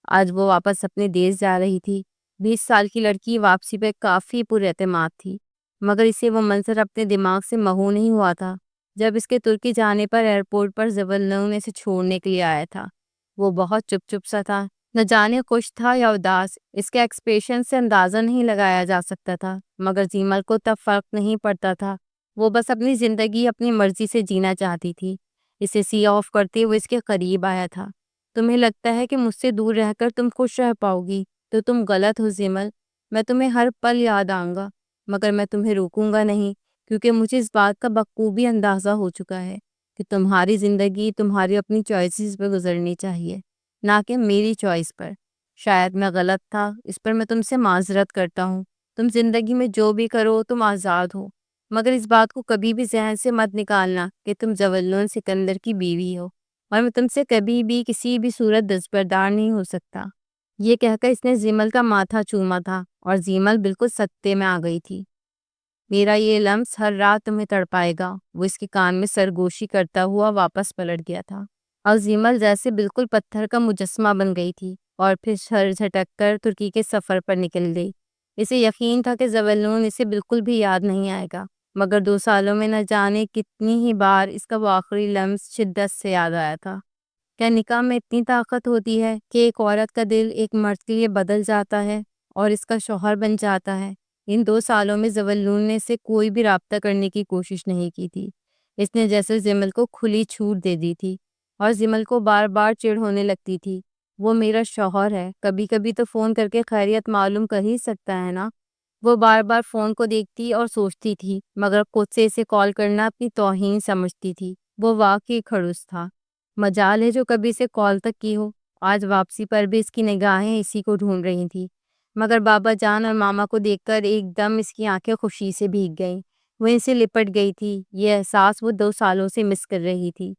آج وہ واپس اپنے دیش جا رہی تھی۔ 20 سال کی لڑکی واپسی پہ کافی پر اعتماد تھی، مگر اسے وہ منظر اپنے دماغ سے محو نہیں ہوا تھا جب اس کے ترکی جانے پر ایئرپورٹ پر زویلن اسے چھوڑنے کے لیے آیا تھا۔ وہ بہت چپ چپ سا تھا، نہ جانے خوش تھا یا اداس۔ اس کے ایکسپریشن سے اندازہ نہیں لگایا جا سکتا تھا، مگر زیمل کو تب فرق نہیں پڑتا تھا۔ وہ بس اپنی زندگی اپنی مرضی سے جینا چاہتی تھی۔ اسے سی آف کرتے ہوئے اس کے قریب آیا تھا۔ تمہیں لگتا ہے کہ مجھ سے دور رہ کر تم خوش رہ پاؤ گی، تو تم غلط ہو زیمل۔ میں تمہیں ہر پل یاد آؤں گا، مگر میں تمہیں روکوں گا نہیں، کیونکہ مجھے اس بات کا بخوبی اندازہ ہو چکا ہے کہ تمہاری زندگی تمہاری اپنی چوائسیز پہ گزرنی چاہیے، نہ کہ میری چوائس پر۔ شاید میں غلط تھا، اس پر میں تم سے معذرت کرتا ہوں۔ تم زندگی میں جو بھی کرو تم آزاد ہو، مگر اس بات کو کبھی بھی ذہن سے مت نکالنا کہ تم زویلن سکندر کی بیوی ہو، اور میں تم سے کبھی بھی کسی بھی صورت دستبردار نہیں ہو سکتا۔ یہ کہہ کر اس نے زیمل کا ماتھا چوما تھا، اور زیمل بالکل سکتے میں آ گئی تھی۔ میرا یہ لمس ہر رات تمہیں تڑپائے گا، وہ اس کے کان میں سرگوشی کرتا ہوا واپس پلٹ گیا تھا، اور زیمل جیسے بالکل پتھر کا مجسمہ بن گئی تھی، اور پھر سر جھٹک کر ترکی کے سفر پر نکل گئی۔ اسے یقین تھا کہ زویلن اسے بالکل بھی یاد نہیں آئے گا، مگر 2 سالوں میں نہ جانے کتنی ہی بار اس کا وہ آخری لمس شدت سے یاد آیا تھا۔ کیا نکاح میں اتنی طاقت ہوتی ہے کہ ایک عورت کا دل ایک مرد کے لیے بدل جاتا ہے اور اس کا شوہر بن جاتا ہے؟ ان 2 سالوں میں زویلن نے سے کوئی بھی رابطہ کرنے کی کوشش نہیں کی تھی۔ اس نے جیسے زیمل کو کھلی چھوٹ دے دی تھی، اور زیمل کو بار بار چڑ ہونے لگتی تھی۔ وہ میرا شوہر ہے، کبھی کبھی تو فون کر کے خیریت معلوم کر ہی سکتا ہے نا۔ وہ بار بار فون کو دیکھتی اور سوچتی تھی، مگر خود سے اسے کال کرنا اپنی توہین سمجھتی تھی۔ وہ واقعی کھڑوس تھا، مجال ہے جو کبھی اسے کال تک کی ہو۔ آج واپسی پر بھی اس کی نگاہیں اسی کو ڈھونڈ رہی تھی، مگر بابا جان اور ماما کو دیکھ کر ایک دم اس کی آنکھیں خوشی سے بھیگ گئیں۔ وہ ان سے لپٹ گئی تھی، یہ احساس وہ 2 سالوں سے مس کر رہی تھی۔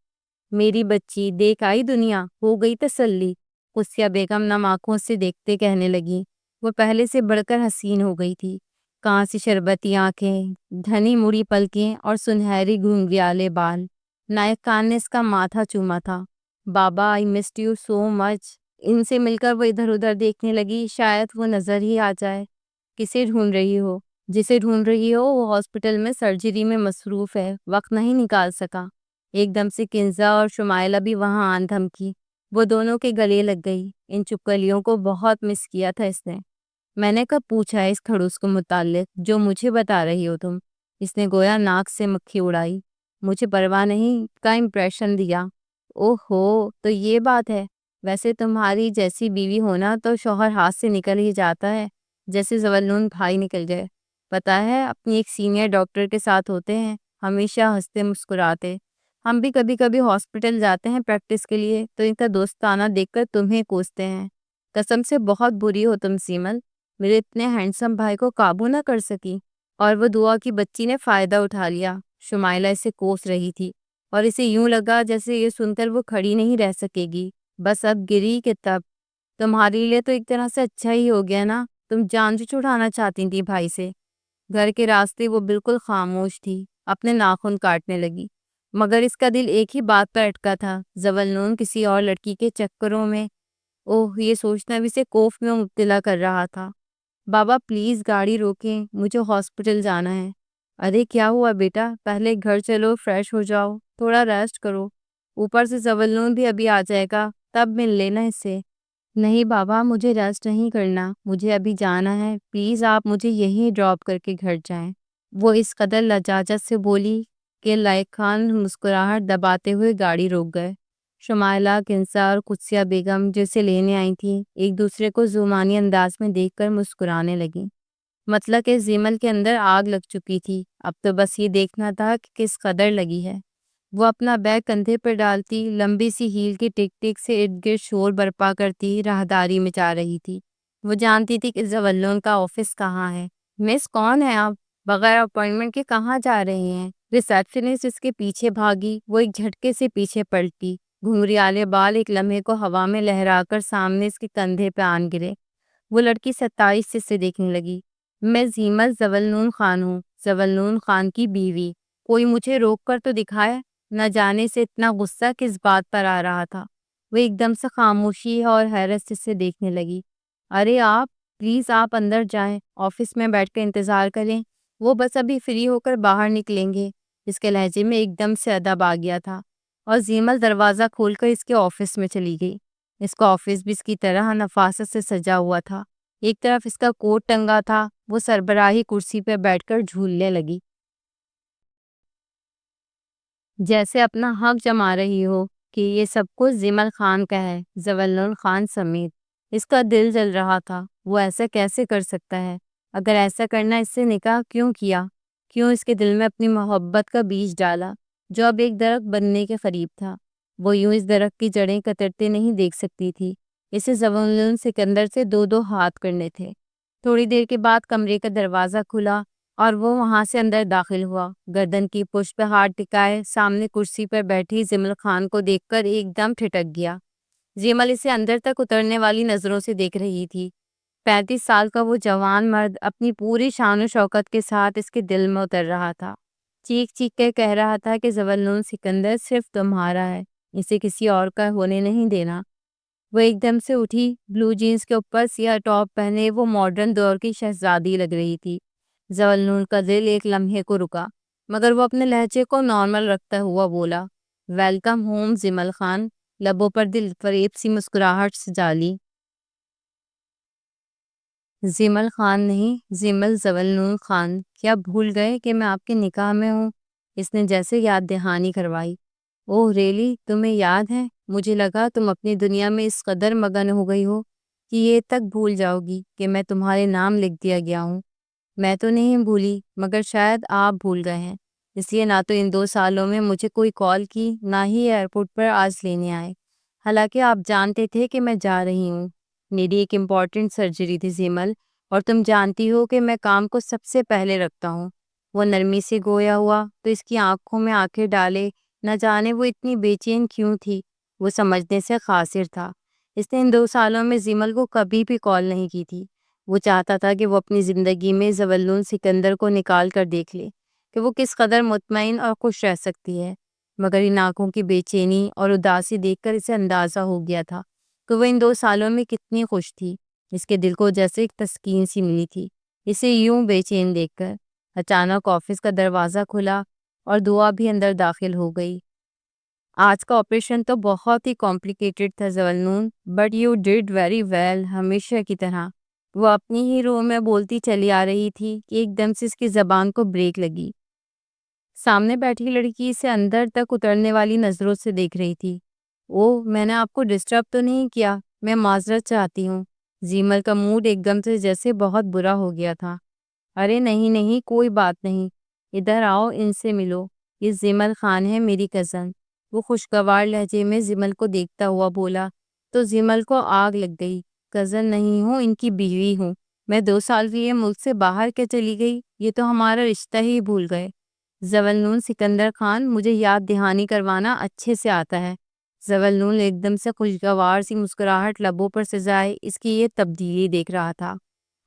میری بچی، دیکھ آئی دنیا، ہو گئی تسلی، قدسیہ بیگم نم آنکھوں سے دیکھتے کہنے لگی۔ وہ پہلے سے بڑھ کر حسین ہو گئی تھی، کہاں سے شربتی آنکھیں، دھنی مڑی پلکیں، اور سنہری گھنگریالے بال۔ نائک خان نے اس کا ماتھا چوما تھا۔ بابا آئی مسڈ یو سو مچ۔ ان سے مل کر وہ ادھر ادھر دیکھنے لگی، شاید وہ نظر ہی آ جائے۔ کسے ڈھونڈ رہی ہو؟ جسے ڈھونڈ رہی ہو وہ ہاسپٹل میں سرجری میں مصروف ہے، وقت نہیں نکال سکا۔ ایک دم سے کنزا اور شمائلہ بھی وہاں آن دھمکی۔ وہ دونوں کے گلے لگ گئی۔ ان چپکلیوں کو بہت مس کیا تھا اس نے۔ میں نے کب پوچھا ہے اس کھڑوس کو متعلق جو مجھے بتا رہی ہو تم؟ اس نے گویا ناک سے مکھی اڑائی۔ مجھے پرواہ نہیں کا امپریشن دیا۔ اوہ ہو، تو یہ بات ہے۔ ویسے تمہاری جیسی بیوی ہونا تو شوہر ہاتھ سے نکل ہی جاتا ہے، جیسے زویلن بھائی نکل گئے۔ پتہ ہے، اپنی ایک سینئر ڈاکٹر کے ساتھ ہوتے ہیں، ہمیشہ ہنستے مسکراتے، ہم بھی کبھی کبھی ہاسپٹل جاتے ہیں پریکٹس کے لیے تو ان کا دوستانہ دیکھ کر تمہیں کوستے ہیں۔ قسم سے بہت بری ہو تم سیمل، میرے اتنے ہینڈسم بھائی کو قابو نہ کر سکی۔ اور وہ دعا کی بچی نے فائدہ اٹھا لیا۔ شمائلہ اسے کوس رہی تھی اور اسے یوں لگا جیسے یہ سن کر وہ کھڑی نہیں رہ سکے گی، بس اب گری کہ تب۔ تمہارے لیے تو ایک طرح سے اچھا ہی ہو گیا نا، تم جان جو چھڑانا چاہتی تھی بھائی سے۔ گھر کے راستے وہ بالکل خاموش تھی، اپنے ناخن کاٹنے لگی، مگر اس کا دل ایک ہی بات پر اٹکا تھا، زولنون کسی اور لڑکی کے چکروں میں۔ اوہ، یہ سوچنا بھی اسے کوف میں مبتلا کر رہا تھا۔ بابا پلیز گاڑی روکیں، مجھے ہاسپٹل جانا ہے۔ ارے کیا ہوا بیٹا، پہلے گھر چلو، فریش ہو جاؤ، تھوڑا ریسٹ کرو، اوپر سے زولنون بھی ابھی آ جائے گا، تب مل لینا اس سے۔ نہیں بابا، مجھے ریسٹ نہیں کرنا، مجھے ابھی جانا ہے، پلیز آپ مجھے یہیں ڈراپ کر کے گھر جائیں۔ وہ اس قدر لجاجت سے بولی کہ لائق خان مسکراہٹ دباتے ہوئے گاڑی روک گئے۔ شمائلہ، کنسا اور قدسیہ بیگم جو اسے لینے آئی تھیں ایک دوسرے کو زمانی انداز میں دیکھ کر مسکرانے لگیں۔ مطلب کہ زیمل کے اندر آگ لگ چکی تھی، اب تو بس یہ دیکھنا تھا کہ کس قدر لگی ہے۔ وہ اپنا بیگ کندھے پر ڈالتی، لمبی سی ہیل کی ٹک ٹک سے ارد گرد شور برپا کرتی راہداری میں جا رہی تھی۔ وہ جانتی تھی کہ زولون کا آفس کہاں ہے۔ مس کون ہے آپ؟ بغیر اپوائنٹمنٹ کے کہاں جا رہے ہیں؟ ریسیپشنسٹ اس کے پیچھے بھاگی۔ وہ ایک جھٹکے سے پیچھے پلٹی، گھنگریالے بال ایک لمحے کو ہوا میں لہرا کر سامنے اس کے کندھے پہ آن گرے۔ وہ لڑکی 27 سے اسے دیکھنے لگی۔ میں زیمل زولنون خان ہوں، زولنون خان کی بیوی۔ کوئی مجھے روک کر تو دکھائے۔ نہ جانے سے اتنا غصہ کس بات پر آ رہا تھا۔ وہ ایک دم سے خاموشی اور حیرت سے اسے دیکھنے لگی۔ ارے آپ، پلیز آپ اندر جائیں، آفس میں بیٹھ کر انتظار کریں، وہ بس ابھی فری ہو کر باہر نکلیں گے۔ اس کے لہجے میں ایک دم سے ادب آ گیا تھا اور زیمل دروازہ کھول کر اس کے آفس میں چلی گئی۔ اس کا آفس بھی اس کی طرح نفاست سے سجا ہوا تھا۔ ایک طرف اس کا کوٹ ٹنگا تھا، وہ سربراہی کرسی پہ بیٹھ کر جھولنے لگی، جیسے اپنا حق جما رہی ہو کہ یہ سب کچھ زیمل خان کا ہے، زولنون خان سمیت۔ اس کا دل جل رہا تھا، وہ ایسا کیسے کر سکتا ہے؟ اگر ایسا کرنا، اس سے نکاح کیوں کیا؟ کیوں اس کے دل میں اپنی محبت کا بیج ڈالا جو اب ایک درخت بننے کے قریب تھا؟ وہ یوں اس درخت کی جڑیں کترتے نہیں دیکھ سکتی تھی، اسے زولنون سکندر سے دو دو ہاتھ کرنے تھے۔ تھوڑی دیر کے بعد کمرے کا دروازہ کھلا اور وہ وہاں سے اندر داخل ہوا، گردن کی پشت پہ ہاتھ ٹکائے سامنے کرسی پر بیٹھی زیمل خان کو دیکھ کر ایک دم ٹھٹک گیا۔ زیمل اسے اندر تک اترنے والی نظروں سے دیکھ رہی تھی۔ 35 سال کا وہ جوان مرد اپنی پوری شان و شوکت کے ساتھ اس کے دل میں اتر رہا تھا، چیخ چیخ کے کہہ رہا تھا کہ زولنون سکندر صرف تمہارا ہے، اسے کسی اور کا ہونے نہیں دینا۔ وہ ایک دم سے اٹھی، بلو جینز کے اوپر سیاہ ٹاپ پہنے وہ ماڈرن دور کی شہزادی لگ رہی تھی۔ زولنون کا دل ایک لمحے کو رکا، مگر وہ اپنے لہجے کو نارمل رکھتا ہوا بولا، ویلکم ہوم زیمل خان۔ لبوں پر دل فریب سی مسکراہٹ سجا لی۔ زیمل خان نہیں، زیمل زولنون خان، کیا بھول گئے کہ میں آپ کے نکاح میں ہوں؟ اس نے جیسے یاد دہانی کروائی۔ اوہ ریلی، تمہیں یاد ہے؟ مجھے لگا تم اپنی دنیا میں اس قدر مگن ہو گئی ہو کہ یہ تک بھول جاؤ گی کہ میں تمہارے نام لکھ دیا گیا ہوں۔ میں تو نہیں بھولی، مگر شاید آپ بھول گئے ہیں، اس لیے نہ تو ان 2 سالوں میں مجھے کوئی کال کی، نہ ہی ایئرپورٹ پر آج لینے آئے، حالانکہ آپ جانتے تھے کہ میں جا رہی ہوں۔ میری ایک امپورٹنٹ سرجری تھی زیمل، اور تم جانتی ہو کہ میں کام کو سب سے پہلے رکھتا ہوں۔ وہ نرمی سے گویا ہوا تو اس کی آنکھوں میں آنکھیں ڈالے، نہ جانے وہ اتنی بے چین کیوں تھی۔ وہ سمجھنے سے قاصر تھا، اس نے ان 2 سالوں میں زیمل کو کبھی بھی کال نہیں کی تھی۔ وہ چاہتا تھا کہ وہ اپنی زندگی میں زولنون سکندر کو نکال کر دیکھ لے کہ وہ کس قدر مطمئن اور خوش رہ سکتی ہے، مگر ان آنکھوں کی بے چینی اور اداسی دیکھ کر اسے اندازہ ہو گیا تھا کہ وہ ان 2 سالوں میں کتنی خوش تھی۔ اس کے دل کو جیسے ایک تسکین سی ملی تھی اسے یوں بے چین دیکھ کر۔ اچانک آفس کا دروازہ کھلا اور دعا بھی اندر داخل ہو گئی۔ آج کا آپریشن تو بہت ہی کمپلیکیٹڈ تھا زولنون، but you did very well, ہمیشہ کی طرح۔ وہ اپنی ہی روح میں بولتی چلی آ رہی تھی کہ ایک دم سے اس کی زبان کو بریک لگی۔ سامنے بیٹھی لڑکی اسے اندر تک اترنے والی نظروں سے دیکھ رہی تھی۔ اوہ، میں نے آپ کو ڈسٹرب تو نہیں کیا؟ میں معذرت چاہتی ہوں۔ زیمل کا موڈ ایک دم سے جیسے بہت برا ہو گیا تھا۔ ارے نہیں نہیں، کوئی بات نہیں، ادھر آؤ، ان سے ملو۔ یہ زمل خان ہے، میری کزن۔ وہ خوشگوار لہجے میں زمل کو دیکھتا ہوا بولا تو زمل کو آگ لگ گئی۔ کزن نہیں ہوں، ان کی بیوی ہوں۔ میں 2 سال کے لیے ملک سے باہر کے چلی گئی؟ یہ تو ہمارا رشتہ ہی بھول گئے۔ زولنون سکندر خان، مجھے یاد دہانی کروانا اچھے سے آتا ہے۔ زولنون ایک دم سے خوشگوار سی مسکراہٹ لبوں پر سجائے اس کی یہ تبدیلی دیکھ رہا تھا۔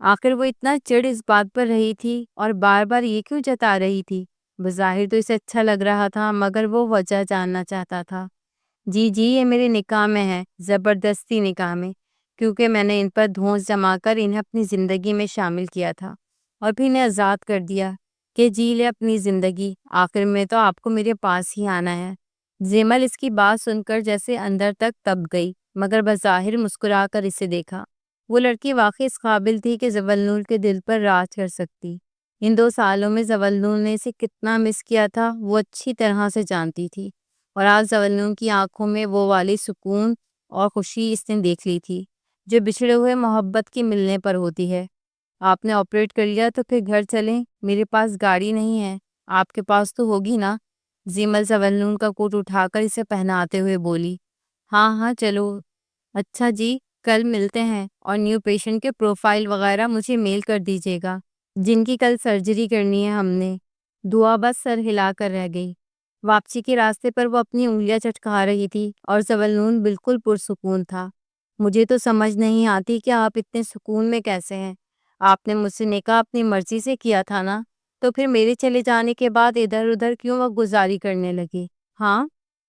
آخر وہ اتنا چڑ اس بات پر رہی تھی اور بار بار یہ کیوں جتا رہی تھی؟ بظاہر تو اسے اچھا لگ رہا تھا، مگر وہ وجہ جاننا چاہتا تھا۔ جی جی، یہ میرے نکاح میں ہے، زبردستی نکاح میں، کیونکہ میں نے ان پر دھونس جما کر انہیں اپنی زندگی میں شامل کیا تھا اور پھر انہیں آزاد کر دیا کہ جی لے اپنی زندگی، آخر میں تو آپ کو میرے پاس ہی آنا ہے۔ زمل اس کی بات سن کر جیسے اندر تک تپ گئی، مگر بظاہر مسکرا کر اسے دیکھا۔ وہ لڑکی واقعی اس قابل تھی کہ زولنون کے دل پر راج کر سکتی۔ ان 2 سالوں میں زولنون نے اسے کتنا مس کیا تھا وہ اچھی طرح سے جانتی تھی، اور آج زولنون کی آنکھوں میں وہ والی سکون اور خوشی اس نے دیکھ لی تھی جو بچھڑے ہوئے محبت کی ملنے پر ہوتی ہے۔ آپ نے آپریٹ کر لیا تو پھر گھر چلیں؟ میرے پاس گاڑی نہیں ہے، آپ کے پاس تو ہوگی نا؟ زمل زولنون کا کوٹ اٹھا کر اسے پہناتے ہوئے بولی۔ ہاں ہاں چلو۔ اچھا جی، کل ملتے ہیں، اور نیو پیشنٹ کے پروفائل وغیرہ مجھے میل کر دیجیے گا جن کی کل سرجری کرنی ہے ہم نے۔ دعا بس سر ہلا کر رہ گئی۔ واپسی کے راستے پر وہ اپنی انگلیاں چٹکا رہی تھی اور زولنون بالکل پرسکون تھا۔ مجھے تو سمجھ نہیں آتی کہ آپ اتنے سکون میں کیسے ہیں۔ آپ نے مجھ سے نکاح اپنی مرضی سے کیا تھا نا، تو پھر میرے چلے جانے کے بعد ادھر ادھر کیوں وقت گزاری کرنے لگے؟ ہاں؟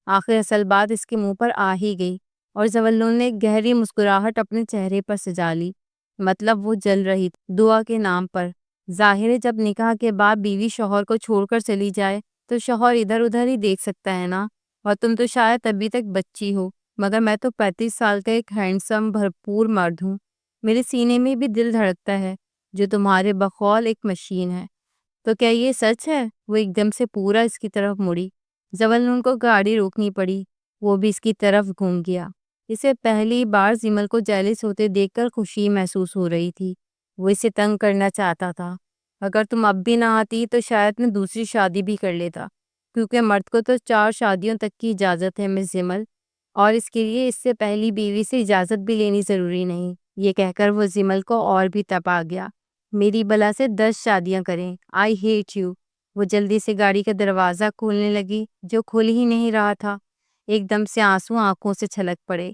آخر اصل بات اس کے منہ پر آ ہی گئی اور زولنون نے ایک گہری مسکراہٹ اپنے چہرے پر سجا لی۔ مطلب وہ جل رہی تھی دعا کے نام پر۔ ظاہر ہے جب نکاح کے بعد بیوی شوہر کو چھوڑ کر چلی جائے تو شوہر ادھر ادھر ہی دیکھ سکتا ہے نا، اور تم تو شاید ابھی تک بچی ہو، مگر میں تو 35 سال کا ایک ہینڈسم بھرپور مرد ہوں۔ میرے سینے میں بھی دل دھڑکتا ہے جو تمہارے بقول ایک مشین ہے۔ تو کیا یہ سچ ہے؟ وہ ایک دم سے پورا اس کی طرف مڑی۔ زولنون کو گاڑی روکنی پڑی، وہ بھی اس کی طرف گھوم گیا۔ اسے پہلی بار زمل کو جیلس ہوتے دیکھ کر خوشی محسوس ہو رہی تھی۔ وہ اسے تنگ کرنا چاہتا تھا۔ اگر تم اب بھی نہ آتی تو شاید میں دوسری شادی بھی کر لیتا، کیونکہ مرد کو تو 4 شادیوں تک کی اجازت ہے مس زمل، اور اس کے لیے اس سے پہلی بیوی سے اجازت بھی لینی ضروری نہیں۔ یہ کہہ کر وہ زمل کو اور بھی تپا گیا۔ میری بلا سے 10 شادیاں کریں، آئی ہیٹ یو۔ وہ جلدی سے گاڑی کا دروازہ کھولنے لگی جو کھل ہی نہیں رہا تھا۔ ایک دم سے آنسو آنکھوں سے چھلک پڑے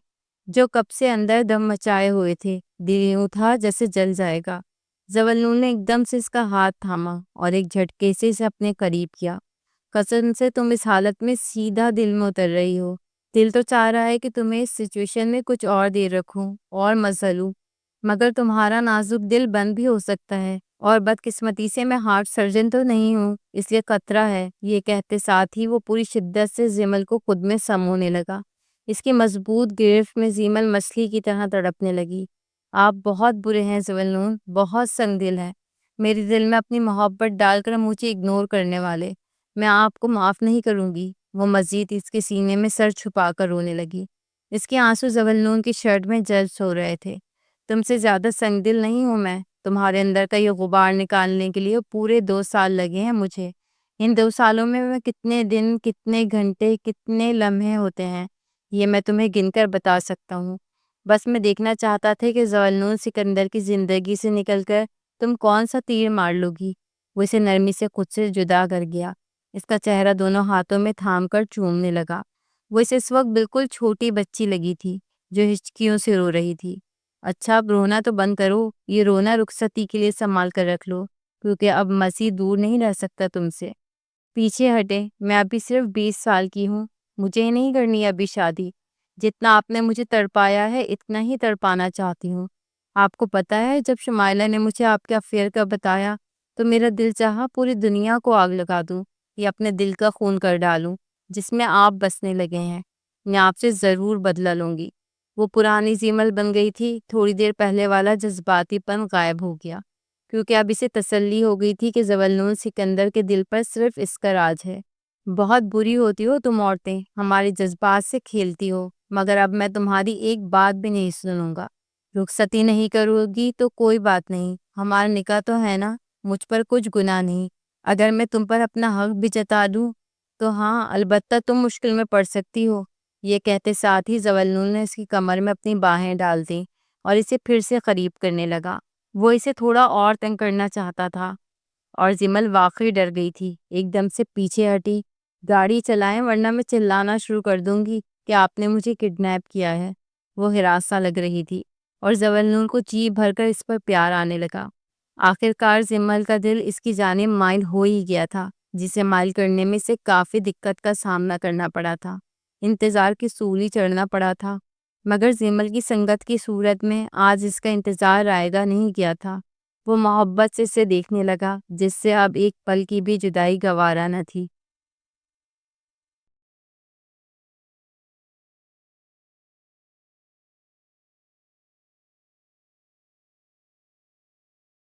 جو کب سے اندر دم مچائے ہوئے تھے۔ دل یوں تھا جیسے جل جائے گا۔ زولنون نے ایک دم سے اس کا ہاتھ تھاما اور ایک جھٹکے سے اسے اپنے قریب کیا۔ قسم سے تم اس حالت میں سیدھا دل میں اتر رہی ہو۔ دل تو چاہ رہا ہے کہ تمہیں اس سچویشن میں کچھ اور دیر رکھوں اور مزہ لوں، مگر تمہارا نازک دل بند بھی ہو سکتا ہے، اور بدقسمتی سے میں ہارٹ سرجن تو نہیں ہوں، اس لیے خطرہ ہے۔ یہ کہتے ساتھ ہی وہ پوری شدت سے زمل کو خود میں سمونے لگا۔ اس کی مضبوط گرفت میں زمل مچھلی کی طرح تڑپنے لگی۔ آپ بہت برے ہیں زولنون، بہت سنگ دل ہے۔ میرے دل میں اپنی محبت ڈال کر مجھے اگنور کرنے والے، میں آپ کو معاف نہیں کروں گی۔ وہ مزید اس کے سینے میں سر چھپا کر رونے لگی۔ اس کے آنسو زولنون کی شرٹ میں جذب ہو رہے تھے۔ تم سے زیادہ سنگ دل نہیں ہوں میں۔ تمہارے اندر کا یہ غبار نکالنے کے لیے پورے 2 سال لگے ہیں مجھے۔ ان 2 سالوں میں کتنے دن، کتنے گھنٹے، کتنے لمحے ہوتے ہیں، یہ میں تمہیں گن کر بتا سکتا ہوں۔ بس میں دیکھنا چاہتا تھا کہ زولنون سکندر کی زندگی سے نکل کر تم کون سا تیر مار لو گی۔ وہ اسے نرمی سے خود سے جدا کر گیا، اس کا چہرہ دونوں ہاتھوں میں تھام کر چومنے لگا۔ وہ اسے اس وقت بالکل چھوٹی بچی لگی تھی جو ہچکیوں سے رو رہی تھی۔ اچھا اب رونا تو بند کرو، یہ رونا رخصتی کے لیے سنبھال کر رکھ لو، کیونکہ اب مسیح دور نہیں رہ سکتا تم سے۔ پیچھے ہٹے، میں ابھی صرف 20 سال کی ہوں، مجھے نہیں کرنی ابھی شادی۔ جتنا آپ نے مجھے تڑپایا ہے اتنا ہی تڑپانا چاہتی ہوں۔ آپ کو پتا ہے جب شمائلہ نے مجھے آپ کے افیئر کا بتایا تو میرا دل چاہا پوری دنیا کو آگ لگا دوں یا اپنے دل کا خون کر ڈالوں جس میں آپ بسنے لگے ہیں۔ میں آپ سے ضرور بدلہ لوں گی۔ وہ پرانی زمل بن گئی تھی۔ تھوڑی دیر پہلے والا جذباتی پن غائب ہو گیا، کیونکہ اب اسے تسلی ہو گئی تھی کہ زولنون سکندر کے دل پر صرف اس کا راج ہے۔ بہت بری ہوتی ہو تم عورتیں، ہمارے جذبات سے کھیلتی ہو، مگر اب میں تمہاری ایک بات بھی نہیں سنوں گا۔ رخصتی نہیں کرو گی تو کوئی بات نہیں، ہمارا نکاح تو ہے نا، مجھ پر کچھ گناہ نہیں۔ اگر میں تم پر اپنا حق بھی جتا دوں تو ہاں، البتہ تم مشکل میں پڑ سکتی ہو۔ یہ کہتے ساتھ ہی زولنون نے اس کی کمر میں اپنی باہیں ڈال دیں اور اسے پھر سے قریب کرنے لگا۔ وہ اسے تھوڑا اور تنگ کرنا چاہتا تھا، اور زمل واقعی ڈر گئی تھی۔ ایک دم سے پیچھے ہٹی۔ گاڑی چلائیں ورنہ میں چلانا شروع کر دوں گی کہ آپ نے مجھے کڈنیپ کیا ہے۔ وہ ہراساں لگ رہی تھی اور زولنون کو جی بھر کر اس پر پیار آنے لگا۔ آخر کار زمل کا دل اس کی جانب مائل ہو ہی گیا تھا، جسے مائل کرنے میں سے کافی دقت کا سامنا کرنا پڑا تھا۔ انتظار کی سولی چڑھنا پڑا تھا، مگر زمل کی سنگت کی صورت میں آج اس کا انتظار آئے گا نہیں گیا تھا۔ وہ محبت سے اسے دیکھنے لگا، جس سے اب ایک پل کی بھی جدائی گوارا نہ تھی۔